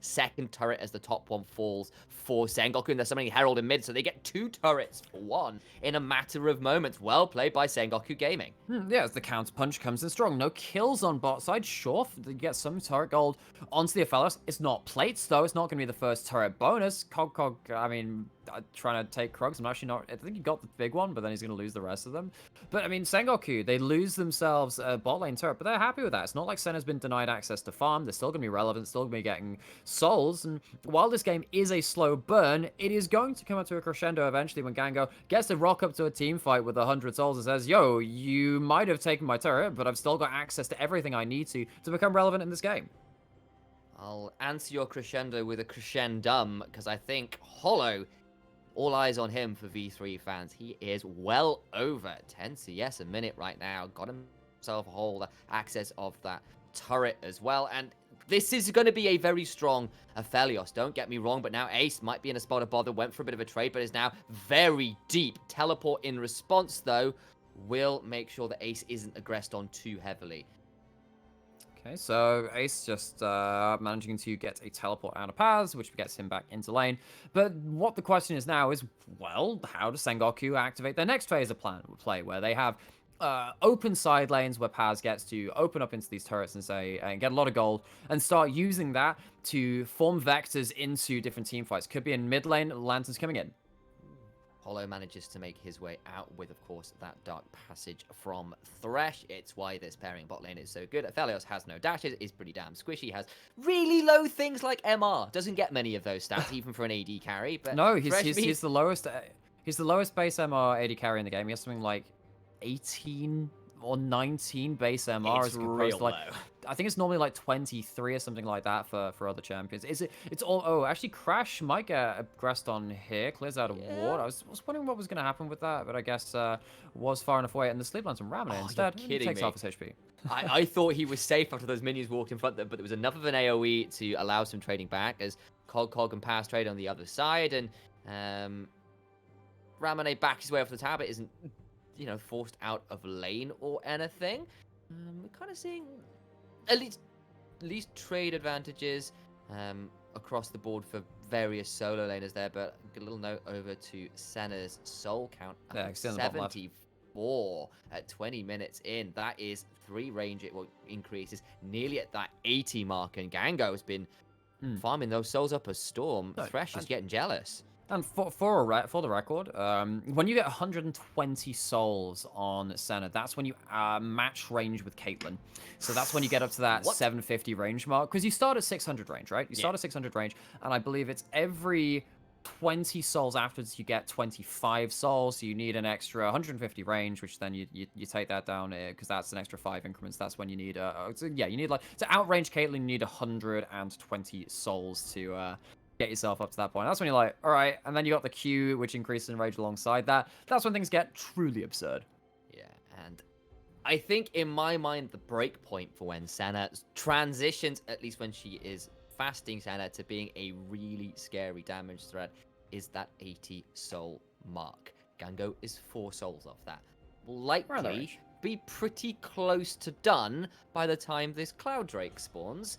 second turret as the top one falls for Sengoku. And there's somebody Herald in mid, so they get 2 turrets for 1 in a matter of moments. Well played by Sengoku Gaming. Yeah, as the counter punch comes in strong. No kills on bot side. Sure, they get some turret gold onto the Ophelos. It's not plates, though. It's not going to be the first turret bonus. Cog, I mean, trying to take Krugs. I'm actually not. I think he got the big one, but then he's going to lose the rest of them. But I mean, Sengoku, they lose themselves a bot lane turret, but they're happy with that. It's not like Senna's been denied access to farm. They're still going to be relevant, still going to be getting souls. And while this game is a slow burn, it is going to come up to a crescendo eventually when Gango gets to rock up to a team fight with 100 souls and says, yo, you might have taken my turret, but I've still got access to everything I need to become relevant in this game. I'll answer your crescendo with a crescendum, because I think Hollow, all eyes on him for V3 fans. He is well over 10 CS a minute right now. Got himself a hold access of that turret as well. And this is going to be a very strong Aphelios, don't get me wrong, but now Ace might be in a spot of bother, went for a bit of a trade, but is now very deep. Teleport in response, though, will make sure that Ace isn't aggressed on too heavily. Okay, so Ace just managing to get a teleport out of paths, which gets him back into lane. But what the question is now is, well, how does Sengoku activate their next phase of play, where they have open side lanes where Paz gets to open up into these turrets and say, and get a lot of gold, and start using that to form vectors into different team fights. Could be in mid lane, Lanterns coming in. Hollow manages to make his way out with, of course, that Dark Passage from Thresh. It's why this pairing bot lane is so good. Aphelios has no dashes, is pretty damn squishy, has really low things like MR. Doesn't get many of those stats, even for an AD carry. But no, he's the lowest. He's the lowest base MR AD carry in the game. He has something like 18 or 19 base MR as opposed to like low. I think it's normally like 23 or something like that for other champions. It's all actually Crash might get aggressed on here, clears out a ward. I was wondering what was gonna happen with that, but I guess was far enough away, and the sleep lands from Ramana instead. He takes off his HP. I thought he was safe after those minions walked in front of them, but there was enough of an AoE to allow some trading back as Cog and Pass trade on the other side, and Ramane backs his way off the tower, but isn't, you know, forced out of lane or anything. We're kind of seeing at least trade advantages across the board for various solo laners there, but a little note over to Senna's soul count at 74 at 20 minutes in. That is 3 range increases, nearly at that 80 mark, and Gango has been farming those souls up a storm. Thresh is getting jealous. And for the record, when you get 120 souls on Senna, that's when you match range with Caitlyn. So that's when you get up to that 750 range mark. Because you start at 600 range, right? You start at 600 range, and I believe it's every 20 souls afterwards you get 25 souls. So you need an extra 150 range, which then you take that down because that's an extra 5 increments. That's when you need you need like to outrange Caitlyn. You need 120 souls to get yourself up to that point. That's when you're like, all right, and then you got the Q, which increases in rage alongside that. That's when things get truly absurd. Yeah, and I think in my mind, the break point for when Senna transitions, at least when she is fasting Senna, to being a really scary damage threat is that 80 soul mark. Gango is 4 souls off that. Will likely be pretty close to done by the time this Cloud Drake spawns.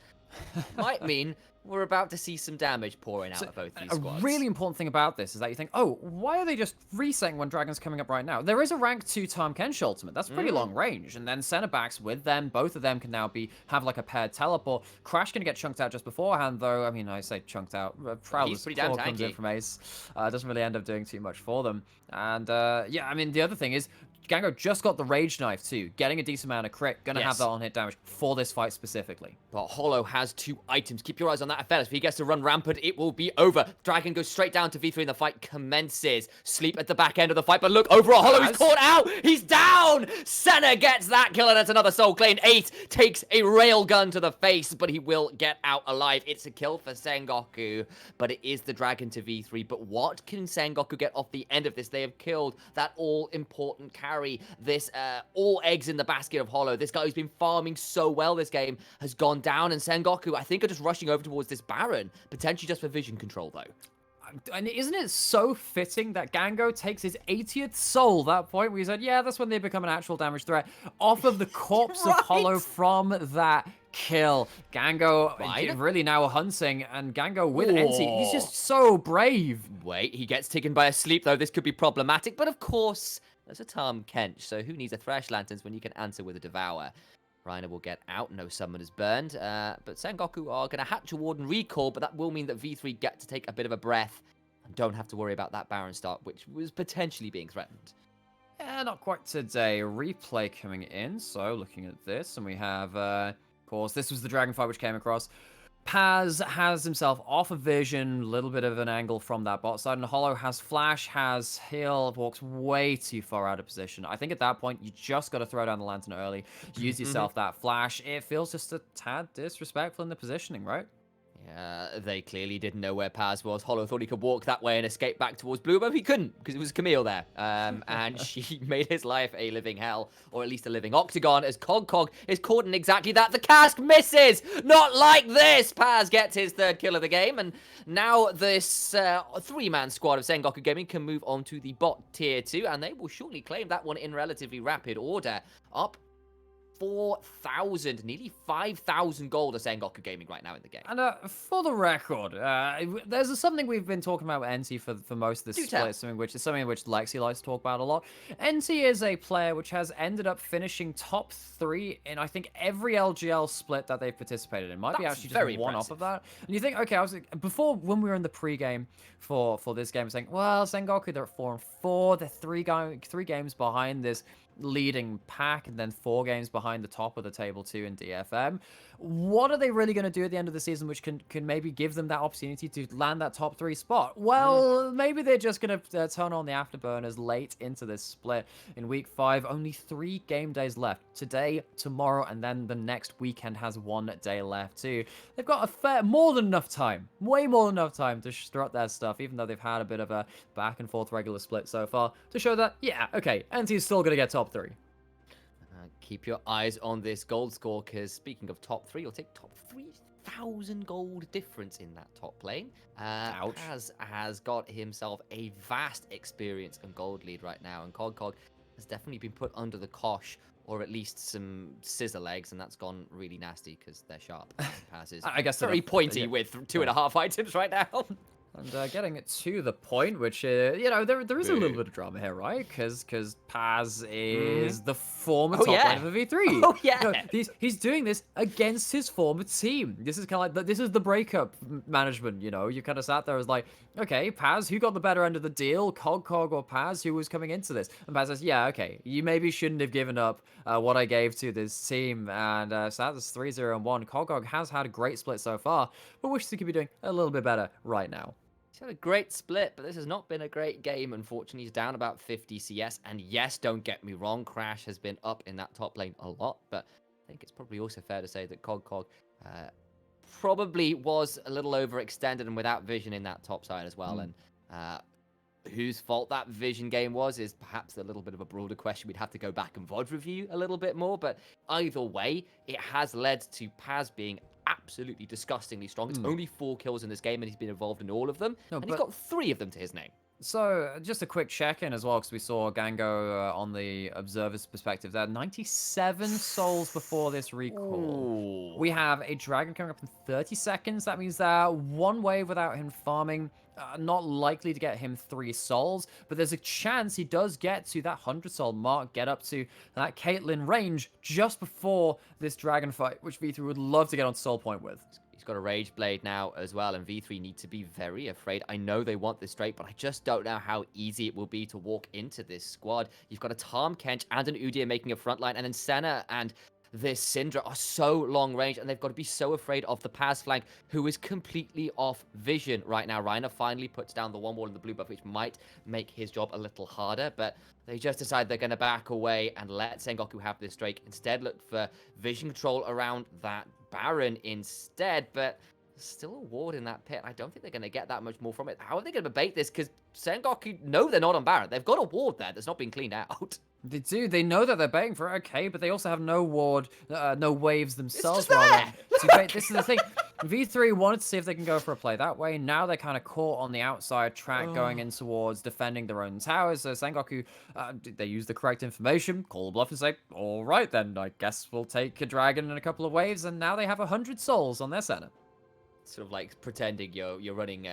Might mean we're about to see some damage pouring out of both these squads. A really important thing about this is that you think, oh, why are they just resetting when Dragon's coming up right now? There is a rank 2 Tahm Kench ultimate. That's pretty long range. And then center backs with them. Both of them can now have like a paired teleport. Crash can get chunked out just beforehand, though. I mean, I say chunked out. He's pretty damn tanky. Comes in from Ace. Doesn't really end up doing too much for them. And yeah, I mean, the other thing is, Gango just got the Rage Knife too, getting a decent amount of crit, gonna have that on-hit damage for this fight specifically. But Hollow has 2 items. Keep your eyes on that Aphelios. If he gets to run rampant, it will be over. Dragon goes straight down to V3 and the fight commences. Sleep at the back end of the fight, but look, overall, Hollow is caught out! He's down! Senna gets that kill, and that's another soul claim. 8 takes a railgun to the face, but he will get out alive. It's a kill for Sengoku, but it is the Dragon to V3. But what can Sengoku get off the end of this? They have killed that all-important carry. This all eggs in the basket of Hollow. This guy who's been farming so well this game has gone down, and Sengoku, I think, are just rushing over towards this Baron, potentially just for vision control, though. And isn't it so fitting that Gango takes his 80th soul, that point where he said, yeah, that's when they become an actual damage threat, off of the corpse of Hollow from that kill. Gango really now hunting, and Gango with NT. He's just so brave. Wait, he gets taken by a sleep, though. This could be problematic, but of course, there's a Tahm Kench, so who needs a Thresh Lanterns when you can answer with a Devour? Reiner will get out, no summon is burned, but Sengoku are going to hatch a Ward and recall, but that will mean that V3 get to take a bit of a breath. and don't have to worry about that Baron start, which was potentially being threatened. Yeah, not quite today. Replay coming in. So looking at this, and we have, of course, this was the Dragonfly which came across. Paz has himself off of vision, a little bit of an angle from that bot side, and Hollow has flash, has heal, walks way too far out of position. I think at that point, you just got to throw down the lantern early, use yourself that flash. It feels just a tad disrespectful in the positioning, right? Yeah, they clearly didn't know where Paz was. Hollow thought he could walk that way and escape back towards Blue, but he couldn't because it was Camille there. And she made his life a living hell, or at least a living octagon, as Cog is caught in exactly that. The cask misses! Not like this! Paz gets his third kill of the game, and now this three-man squad of Sengoku Gaming can move on to the bot tier 2, and they will shortly claim that one in relatively rapid order. Up 4,000, nearly 5,000 gold of Sengoku Gaming right now in the game. And for the record, there's something we've been talking about with NT for most of this split, something which Lexi likes to talk about a lot. NT is a player which has ended up finishing top 3 in, I think, every LJL split that they've participated in. Might be actually just one off of that. And you think, okay, I was before when we were in the pre-game for this game, saying, well, Sengoku, they're at 4-4, they're three games behind this leading pack, and then 4 games behind the top of the table too in DFM. What are they really going to do at the end of the season which can maybe give them that opportunity to land that top 3 spot? Well, maybe they're just going to turn on the afterburners late into this split in week 5. Only 3 game days left. Today, tomorrow, and then the next weekend has 1 day left too. They've got more than enough time, way more than enough time to strut their stuff, even though they've had a bit of a back and forth regular split so far, to show that, yeah, okay, NT is still going to get top 3. Keep your eyes on this gold score, because speaking of top 3, you'll take top 3,000 gold difference in that top lane. Ouch. Paz has got himself a vast experience and gold lead right now, and Cog has definitely been put under the cosh, or at least some scissor legs, and that's gone really nasty because they're sharp. Paz is I guess very pointy with 2.5 items right now. And getting it to the point, which, you know, there is a little bit of drama here, right? Because Paz is the former top laner of V3. Oh, yeah. You know, he's doing this against his former team. This is kind of like, this is the breakup management, you know? You kind of sat there as like, okay, Paz, who got the better end of the deal? Cog or Paz, who was coming into this? And Paz says, yeah, okay, you maybe shouldn't have given up what I gave to this team. And so that's 3-0-1. Cog has had a great split so far, but wishes he could be doing a little bit better right now. He's had a great split, but this has not been a great game, unfortunately. He's down about 50 CS, and yes, don't get me wrong, Crash has been up in that top lane a lot, but I think it's probably also fair to say that Cog probably was a little overextended and without vision in that top side as well, and whose fault that vision game was is perhaps a little bit of a broader question. We'd have to go back and VOD review a little bit more, but either way, it has led to Paz being absolutely disgustingly strong. It's only 4 kills in this game, and he's been involved in all of them, and he's got 3 of them to his name. So, just a quick check-in as well, because we saw Gango on the observer's perspective there. 97 souls before this recall. We have a dragon coming up in 30 seconds. That means that 1 wave without him farming, not likely to get him 3 souls, but there's a chance he does get to that 100 soul mark, get up to that Caitlyn range just before this dragon fight, which V3 would love to get on soul point with. He's got a Rage Blade now as well, and V3 need to be very afraid. I know they want this straight, but I just don't know how easy it will be to walk into this squad. You've got a Tahm Kench and an Udyr making a front line, and then Senna and this Syndra are so long range, and they've got to be so afraid of the Paz flank, who is completely off vision right now. Reiner finally puts down the one wall in the blue buff, which might make his job a little harder, but they just decide they're going to back away and let Sengoku have this Drake. Instead, look for vision control around that Baron instead, but still a ward in that pit. I don't think they're going to get that much more from it. How are they going to bait this? Because Sengoku know they're not on Baron. They've got a ward there that's not being cleaned out. They do. They know that they're baiting for it, okay, but they also have no ward, no waves themselves. This is the thing. V3 wanted to see if they can go for a play that way. Now they're kind of caught on the outside track going in towards defending their own towers. So Sengoku, they use the correct information, call a bluff and say, all right, then I guess we'll take a dragon and a couple of waves. And now they have 100 souls on their center. Sort of like pretending you're running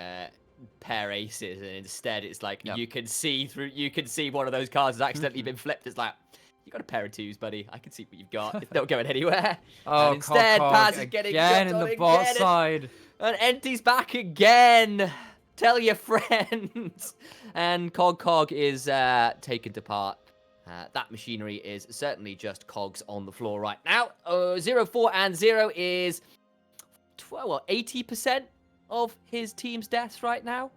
pair aces, and instead it's like you can see one of those cards has accidentally been flipped. It's like, you got a pair of 2s, buddy. I can see what you've got. It's not going anywhere. Oh, and instead, Paz is getting again in the bot side. And Enti's back again. Tell your friends. And Cog is taken to part. That machinery is certainly just cogs on the floor right now. 0-4 and 0 is 80% of his team's deaths right now.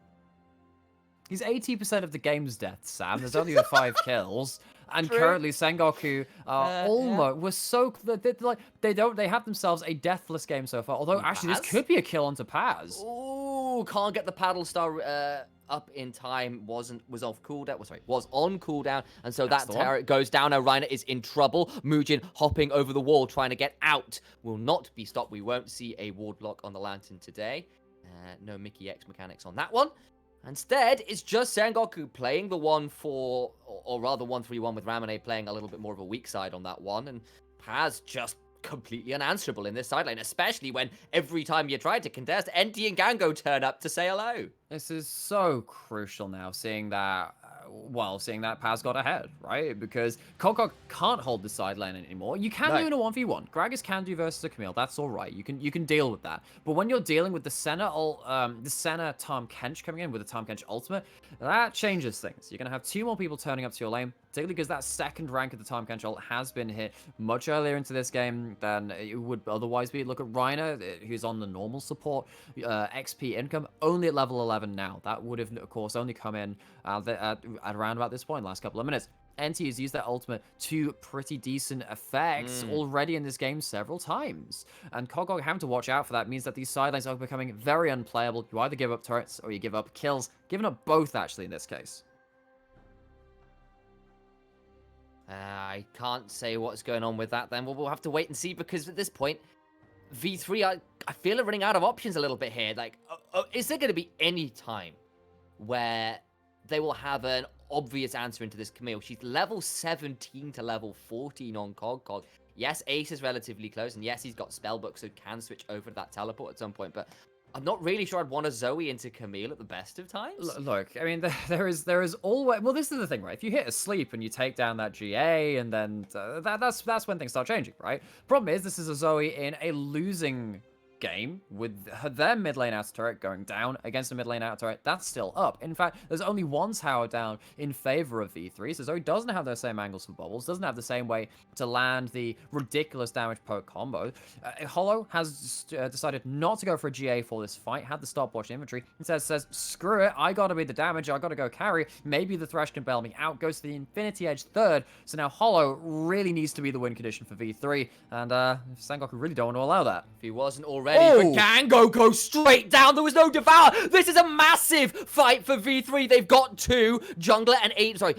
He's 80% of the game's deaths, Sam. There's only been 5 kills. And True. currently, Sengoku almost was so they have themselves a deathless game so far. Although actually, this could be a kill onto Paz. Ooh, can't get the paddle star up in time. Was off cooldown. Was on cooldown, and so that turret goes down. Now Reiner is in trouble. Mujin hopping over the wall, trying to get out. Will not be stopped. We won't see a ward block on the lantern today. No Mickey X mechanics on that one. Instead, it's just Sengoku playing the 1-4, or rather 1-3-1 with Ramune playing a little bit more of a weak side on that one, and Paz just completely unanswerable in this side lane, especially when every time you try to contest, NT and Gango turn up to say hello. This is so crucial now, seeing that Paz got ahead, right? Because Cog can't hold the side lane anymore. You can do in a 1v1. Gragas can do versus a Camille. That's all right. You can deal with that. But when you're dealing with the Senna Tahm Kench coming in with the Tahm Kench ultimate, that changes things. You're gonna have 2 more people turning up to your lane, particularly because that second rank of the Tahm Kench ult has been hit much earlier into this game than it would otherwise be. Look at Reiner, who's on the normal support XP income, only at level 11 now. That would have, of course, only come in at around about this point, last couple of minutes. NT has used that ultimate to pretty decent effects already in this game several times. And Cog having to watch out for that means that these sidelines are becoming very unplayable. You either give up turrets or you give up kills. Giving up both, actually, in this case. I can't say what's going on with that then. Well, we'll have to wait and see, because at this point, V3, I feel are running out of options a little bit here. Like, is there going to be any time where they will have an obvious answer into this Camille? She's level 17 to level 14 on Cog. Yes, Ace is relatively close, and yes, he's got Spellbook, so can switch over to that teleport at some point, but I'm not really sure I'd want a Zoe into Camille at the best of times. Look, I mean, there is always... Well, this is the thing, right? If you hit a sleep and you take down that GA, and then that's when things start changing, right? Problem is, this is a Zoe in a losing game with their mid lane outer turret going down against a mid lane outer turret that's still up. In fact, there's only one tower down in favor of V3, so Zoe doesn't have those same angles for bubbles, doesn't have the same way to land the ridiculous damage poke combo. Hollow has decided not to go for a GA for this fight, had the stopwatch inventory, instead says, screw it, I gotta be the damage, I gotta go carry, maybe the Thresh can bail me out, goes to the Infinity Edge third, so now Hollow really needs to be the win condition for V3, and Sengoku really don't want to allow that. If he wasn't already, but Gango goes straight down, there was no Devour! This is a massive fight for V3, they've got 2, jungler and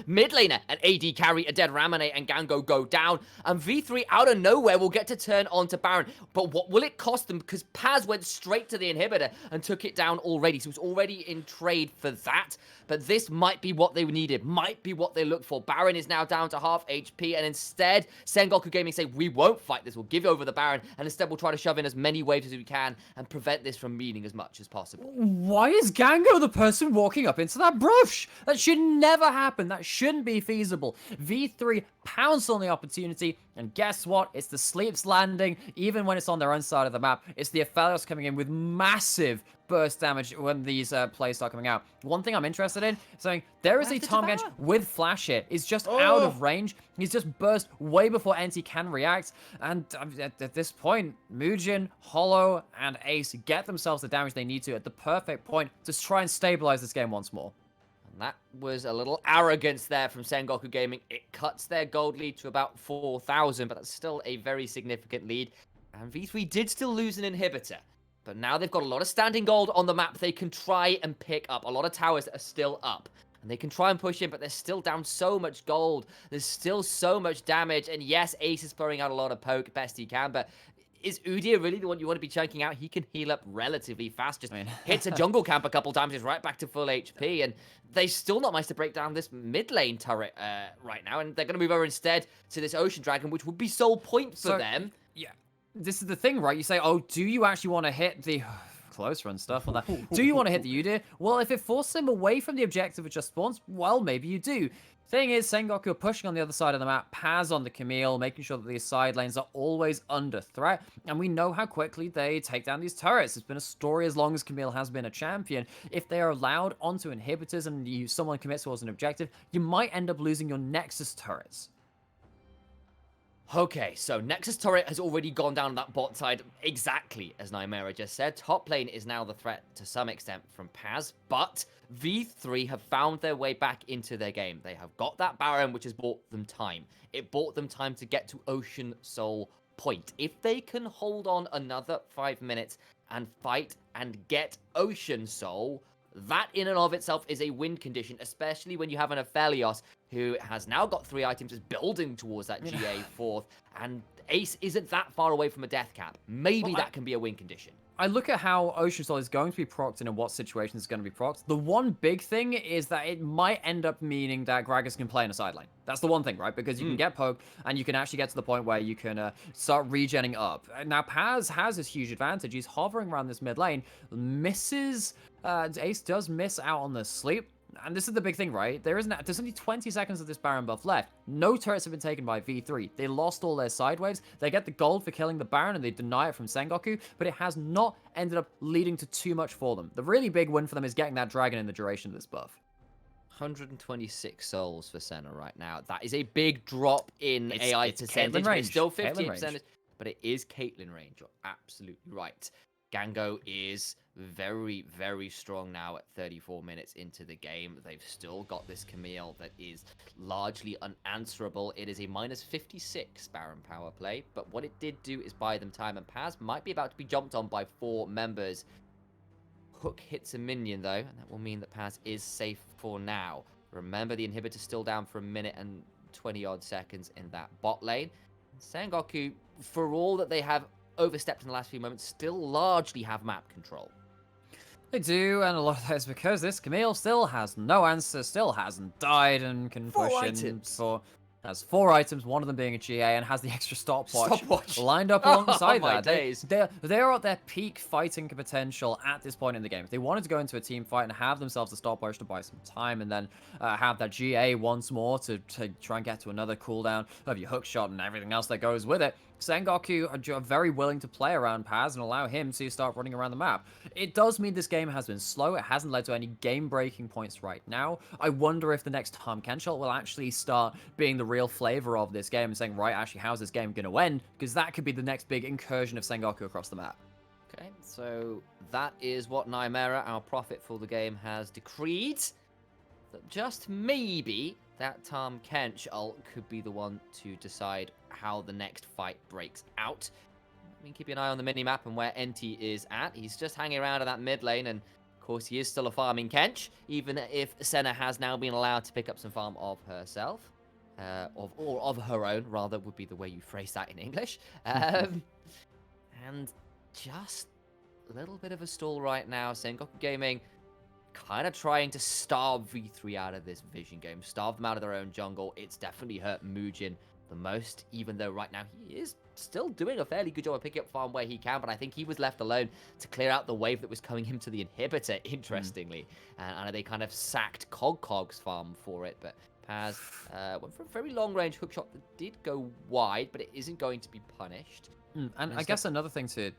mid laner and AD carry, a dead Ramune and Gango go down, and V3 out of nowhere will get to turn on to Baron, but what will it cost them? Because Paz went straight to the inhibitor and took it down already, so it's already in trade for that, but this might be what they needed, might be what they looked for. Baron is now down to half HP, and instead, Sengoku Gaming say, we won't fight this, we'll give over the Baron, and instead we'll try to shove in as many waves as we can and prevent this from meaning as much as possible. Why is Gango the person walking up into that brush? That should never happen, that shouldn't be feasible. V3 pounce on the opportunity, and guess what? It's the Sleeps landing, even when it's on their own side of the map. It's the Aphelios coming in with massive burst damage when these plays start coming out. One thing I'm interested in, saying there is a Tahm Kench with flash here. He's just out of range. He's just burst way before NT can react. And at this point, Mujin, Hollow, and Ace get themselves the damage they need to at the perfect point to try and stabilize this game once more. And that was a little arrogance there from Sengoku Gaming. It cuts their gold lead to about 4,000, but that's still a very significant lead. And V3 did still lose an inhibitor. But now they've got a lot of standing gold on the map they can try and pick up. A lot of towers that are still up. And they can try and push in, but they're still down so much gold. There's still so much damage. And yes, Ace is throwing out a lot of poke best he can, but is Udyr really the one you want to be chunking out? He can heal up relatively fast. Just hits a jungle camp a couple times, is right back to full HP. And they still not managed to break down this mid lane turret right now. And they're going to move over instead to this Ocean Dragon, which would be sole point for them. Yeah. This is the thing, right? You say, oh, do you actually want to hit the... closer and stuff on that. Do you want to hit the Udyr? Well, if it forces him away from the objective which just spawns, well, maybe you do. Thing is, Sengoku are pushing on the other side of the map, Paz on the Camille, making sure that these side lanes are always under threat, and we know how quickly they take down these turrets. It's been a story as long as Camille has been a champion. If they are allowed onto inhibitors and someone commits towards an objective, you might end up losing your Nexus turrets. Okay, so Nexus turret has already gone down that bot side, exactly as Nymera just said. Top lane is now the threat to some extent from Paz, but V3 have found their way back into their game. They have got that Baron, which has bought them time. It bought them time to get to Ocean Soul Point. If they can hold on another 5 minutes and fight and get Ocean Soul, that in and of itself is a win condition, especially when you have an Aphelios who has now got 3 items, is building towards that GA 4th, and Ace isn't that far away from a death cap. Maybe that can be a win condition. I look at how Ocean Soul is going to be procced and in what situations it's going to be procced. The one big thing is that it might end up meaning that Gragas can play in a side lane. That's the one thing, right? Because you can get poked, and you can actually get to the point where you can start regenning up. Now, Paz has this huge advantage. He's hovering around this mid lane, misses... Ace does miss out on the sleep. And this is the big thing, right? There's only 20 seconds of this Baron buff left. No turrets have been taken by V3. They lost all their side waves. They get the gold for killing the Baron, and they deny it from Sengoku, but it has not ended up leading to too much for them. The really big win for them is getting that dragon in the duration of this buff. 126 souls for Senna right now. That is a big drop in AI it's percentage. Caitlyn It's still range. 50%, but it is Caitlyn range. You're absolutely right. Gango is very, very strong now at 34 minutes into the game. They've still got this Camille that is largely unanswerable. It is a minus 56 Baron power play, but what it did do is buy them time, and Paz might be about to be jumped on by 4 members. Hook hits a minion, though, and that will mean that Paz is safe for now. Remember, the inhibitor's still down for a minute and 20-odd seconds in that bot lane. Sengoku, for all that they have overstepped in the last few moments, still largely have map control. They do, and a lot of that is because this Camille still has no answer, still hasn't died, and can push in for... Has 4 items, one of them being a GA, and has the extra stopwatch lined up alongside that. They're at their peak fighting potential at this point in the game. If they wanted to go into a team fight and have themselves a stopwatch to buy some time, and then have that GA once more to try and get to another cooldown of your hook shot and everything else that goes with it, Sengoku are very willing to play around Paz and allow him to start running around the map. It does mean this game has been slow. It hasn't led to any game-breaking points right now. I wonder if the next Tom Kenshot will actually start being the real flavor of this game and saying, right, actually, how's this game going to end? Because that could be the next big incursion of Sengoku across the map. Okay, so that is what Nymera, our prophet for the game, has decreed. That just maybe that Tom Kench ult could be the one to decide how the next fight breaks out. I mean, keep an eye on the mini-map and where NT is at. He's just hanging around in that mid lane, and of course he is still a farming Kench, even if Senna has now been allowed to pick up some farm of herself. Or of her own, rather, would be the way you phrase that in English. And just a little bit of a stall right now. Sengoku Gaming kind of trying to starve V3 out of this Vision game. Starve them out of their own jungle. It's definitely hurt Muujin the most, even though right now he is still doing a fairly good job of picking up farm where he can, but I think he was left alone to clear out the wave that was coming him to the inhibitor, interestingly. And they kind of sacked Cog's farm for it, but Paz went for a very long-range hookshot that did go wide, but it isn't going to be punished. And I guess another thing to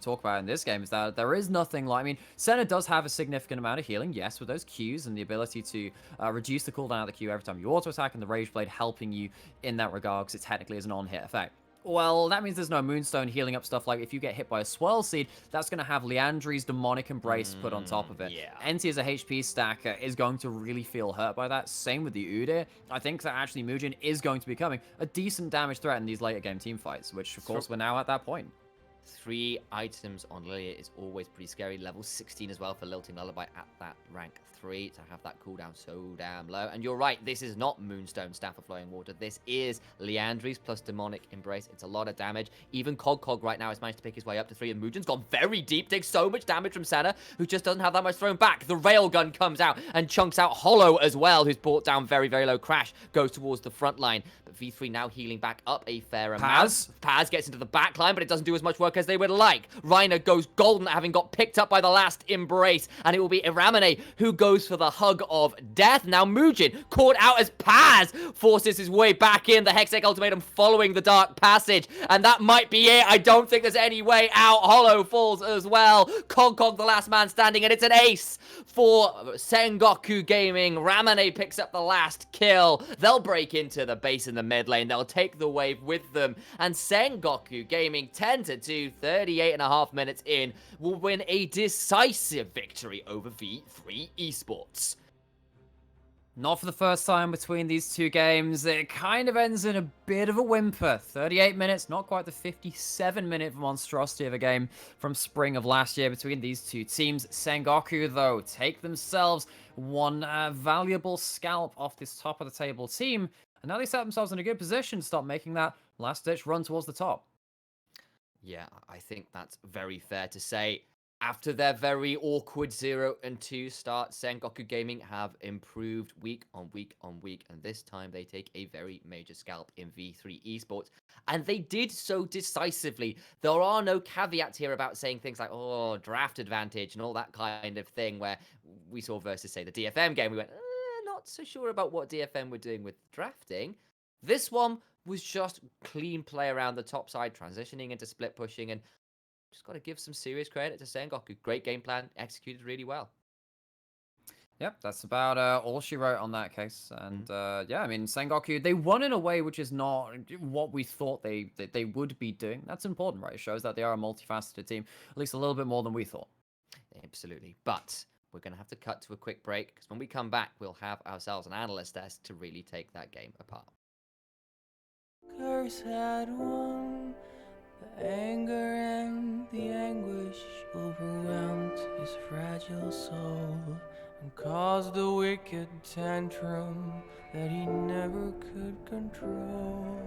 talk about in this game is that there is nothing like, I mean, Senna does have a significant amount of healing, yes, with those Qs and the ability to reduce the cooldown of the Q every time you auto attack, and the Rage Blade helping you in that regard because it technically is an on-hit effect. Well, that means there's no Moonstone healing up stuff like if you get hit by a Swirl Seed, that's going to have Liandry's Demonic Embrace put on top of it. Yeah. NT as a HP stacker is going to really feel hurt by that. Same with the Udyr. I think that actually Muujin is going to be becoming a decent damage threat in these later game team fights, which of course we're now at that point. 3 items on Lilia is always pretty scary. Level 16 as well for Lilting Lullaby at that rank 3 to have that cooldown so damn low. And you're right, this is not Moonstone, Staff of Flowing Water. This is Liandry's plus Demonic Embrace. It's a lot of damage. Even Cog right now has managed to pick his way up to 3, and Muujin's gone very deep, takes so much damage from Senna, who just doesn't have that much thrown back. The Railgun comes out and chunks out Hollow as well, who's brought down very, very low. Crash goes towards the front line. But But V3 now healing back up a fair Paz. amount. Paz gets into the back line, but it doesn't do as much work as they would like. Reiner goes golden, having got picked up by the last embrace, and it will be Iramine who goes for the hug of death. Now Mujin, caught out as Paz forces his way back in. The Hextech Ultimatum following the Dark Passage, and that might be it. I don't think there's any way out. Hollow falls as well. Kong the last man standing, and it's an ace for Sengoku Gaming. Ramane picks up the last kill. They'll break into the base in the mid lane. They'll take the wave with them, and Sengoku Gaming 10-2, 38.5 minutes in, will win a decisive victory over V3 Esports. Not for the first time between these two games. It kind of ends in a bit of a whimper. 38 minutes, not quite the 57-minute monstrosity of a game from spring of last year between these two teams. Sengoku, though, take themselves one valuable scalp off this top-of-the-table team, and now they set themselves in a good position to start making that last-ditch run towards the top. Yeah, I think that's very fair to say. After their very awkward 0-2 start, Sengoku Gaming have improved week on week on week, and this time they take a very major scalp in V3 Esports, and they did so decisively. There are no caveats here about saying things like, oh, draft advantage and all that kind of thing, where we saw versus, say, the DFM game. We went, not so sure about what DFM were doing with drafting. This one was just clean play around the top side, transitioning into split pushing, and just got to give some serious credit to Sengoku. Great game plan, executed really well. Yep, that's about all she wrote on that case. And yeah, I mean, Sengoku, they won in a way which is not what we thought they would be doing. That's important, right? It shows that they are a multifaceted team, at least a little bit more than we thought. Absolutely. But we're going to have to cut to a quick break, because when we come back, we'll have ourselves an analyst desk to really take that game apart. Curse had won. The anger and the anguish overwhelmed his fragile soul and caused a wicked tantrum that he never could control.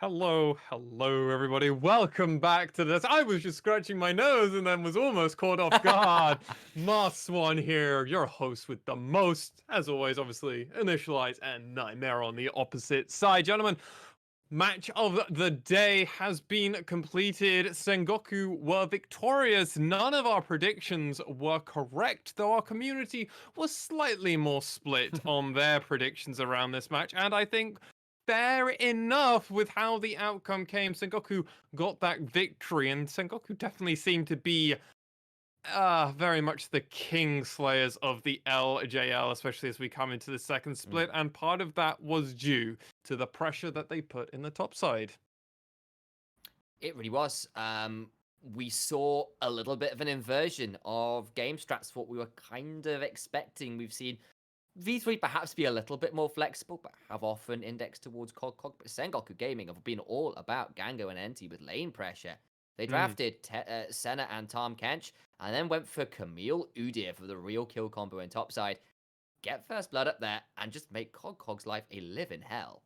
Hello, everybody. Welcome back to this. I was just scratching my nose and then was almost caught off guard. Marswan here, your host with the most, as always, obviously, Initialize and Nightmare on the opposite side. Gentlemen, match of the day has been completed. Sengoku were victorious. None of our predictions were correct, though our community was slightly more split on their predictions around this match. And I think fair enough with how the outcome came. Sengoku got that victory, and Sengoku definitely seemed to be very much the king slayers of the LJL, especially as we come into the second split. And part of that was due to the pressure that they put in the top side. It really was. We saw a little bit of an inversion of game strats, what we were kind of expecting. We've seen V3 perhaps be a little bit more flexible, but have often indexed towards COG. But Sengoku Gaming have been all about Gango and NT with lane pressure. They drafted Senna and Tom Kench, and then went for Camille Udir for the real kill combo in topside. Get first blood up there, and just make COG's life a living hell.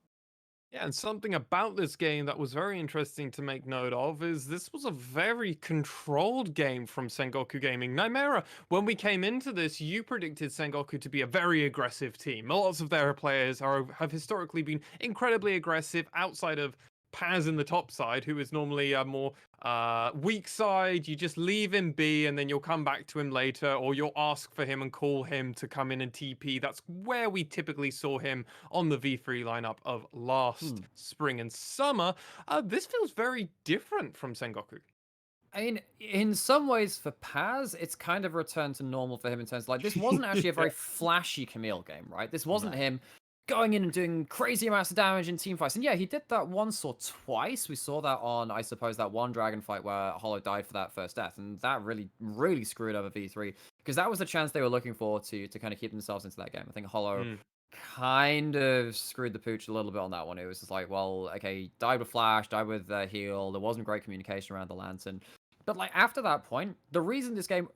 Yeah, and something about this game that was very interesting to make note of is this was a very controlled game from Sengoku Gaming. Nightmare, when we came into this, you predicted Sengoku to be a very aggressive team. Lots of their players have historically been incredibly aggressive outside of Paz in the top side, who is normally a more weak side. You just leave him be and then you'll come back to him later, or you'll ask for him and call him to come in and TP. That's where we typically saw him on the V3 lineup of last spring and summer. This feels very different from Sengoku. I mean, in some ways for Paz, it's kind of returned to normal for him in terms of, like, this wasn't actually a very flashy Camille game, right? This wasn't him going in and doing crazy amounts of damage in team fights. And yeah, he did that once or twice. We saw that on, I suppose, that one dragon fight where Hollow died for that first death. And that really, really screwed over V3, because that was the chance they were looking for to kind of keep themselves into that game. I think Hollow kind of screwed the pooch a little bit on that one. It was just like, well, okay, died with flash, died with heal. There wasn't great communication around the lantern. But, like, after that point, the reason this game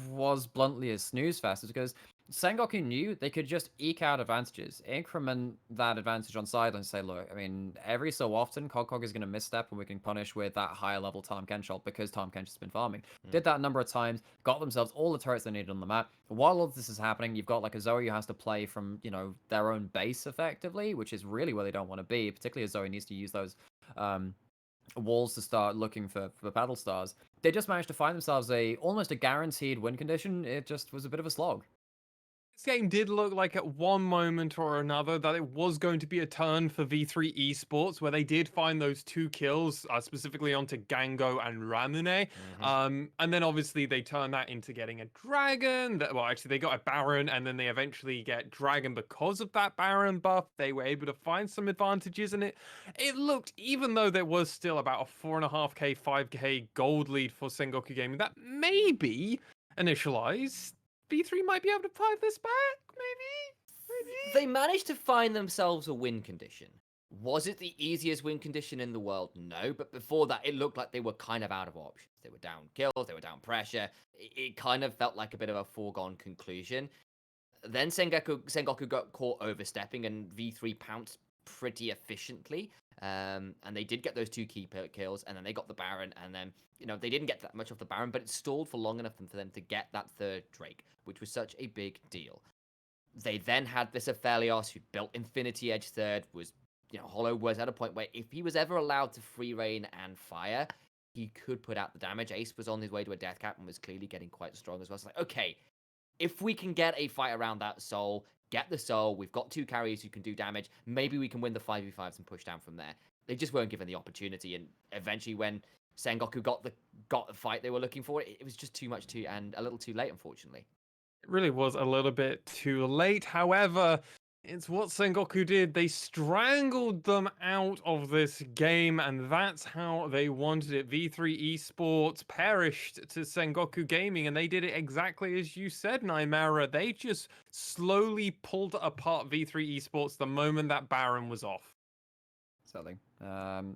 was bluntly a snooze fest is because Sengoku knew they could just eke out advantages, increment that advantage on side and say, look, I mean, every so often, COG is going to misstep and we can punish with that higher level Tom Kench ult because Tom Kench has been farming. Did that a number of times, got themselves all the turrets they needed on the map. While all this is happening, you've got like a Zoe who has to play from, you know, their own base effectively, which is really where they don't want to be, particularly as Zoe needs to use those walls to start looking for battle stars. They just managed to find themselves almost a guaranteed win condition. It just was a bit of a slog. This game did look like at one moment or another that it was going to be a turn for V3 Esports, where they did find those 2 kills, specifically onto Gango and Ramune. And then obviously they turned that into getting a dragon. Well, actually they got a Baron, and then they eventually get dragon because of that Baron buff. They were able to find some advantages, and it looked, even though there was still about a 4.5k, 5k gold lead for Sengoku Gaming, that maybe initialized V3 might be able to fight this back, maybe? They managed to find themselves a win condition. Was it the easiest win condition in the world? No, but before that, it looked like they were kind of out of options. They were down kills, they were down pressure. It kind of felt like a bit of a foregone conclusion. Then Sengoku got caught overstepping, and V3 pounced pretty efficiently. And they did get those 2 key kills, and then they got the Baron, and then, you know, they didn't get that much off the Baron, but it stalled for long enough for them to get that 3rd Drake, which was such a big deal. They then had this Aphelios, who built Infinity Edge 3rd, was, you know, Hollow was at a point where if he was ever allowed to free reign and fire, he could put out the damage. Ace was on his way to a death cap and was clearly getting quite strong as well. So, like, okay, if we can get a fight around that soul, get the soul, we've got 2 carries who can do damage, maybe we can win the 5v5s and push down from there. They just weren't given the opportunity, and eventually when Sengoku got the fight they were looking for, it was just too much and a little too late, unfortunately. It really was a little bit too late. However, it's what Sengoku did. They strangled them out of this game, and that's how they wanted it. V3 Esports perished to Sengoku Gaming, and they did it exactly as you said, Nightmare. They just slowly pulled apart V3 Esports the moment that Baron was off. Exactly.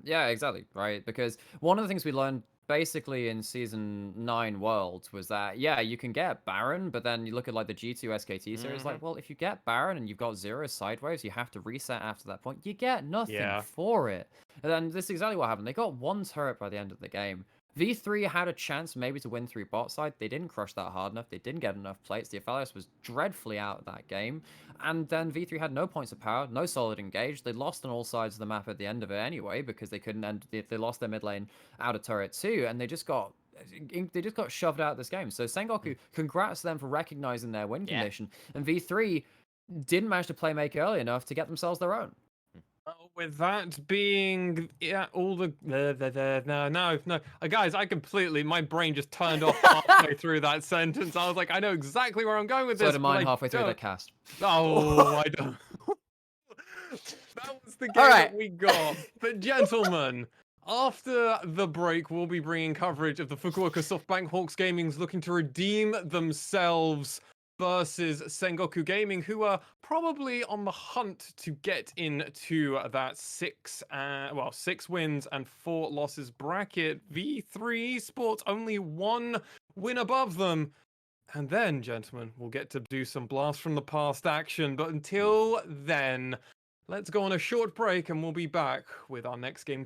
Yeah, exactly, right? Because one of the things we learned basically in Season 9 Worlds was that, yeah, you can get Baron, but then you look at like the G2 SKT series, like, well, if you get Baron and you've got 0 sideways, you have to reset after that point. You get nothing Yeah. for it. And then this is exactly what happened. They got 1 turret by the end of the game. V3 had a chance maybe to win through bot side. They didn't crush that hard enough. They didn't get enough plates. The Aphelios was dreadfully out of that game. And then V3 had no points of power, no solid engage. They lost on all sides of the map at the end of it anyway because they couldn't end. They lost their mid lane out of turret too, and they just got shoved out of this game. So Sengoku, congrats to them for recognizing their win condition. And V3 didn't manage to play make early enough to get themselves their own. With that being, all the no, guys, my brain just turned off halfway through that sentence. I was like, I know exactly where I'm going with this. So did mine halfway through that cast. Oh, I don't. That was the game that we got. But gentlemen, after the break, we'll be bringing coverage of the Fukuoka SoftBank Hawks Gaming's looking to redeem themselves versus Sengoku Gaming, who are probably on the hunt to get into that 6 wins and 4 losses bracket. V3 Esports only 1 win above them. And then, gentlemen, we'll get to do some blast from the past action. But until then, let's go on a short break and we'll be back with our next game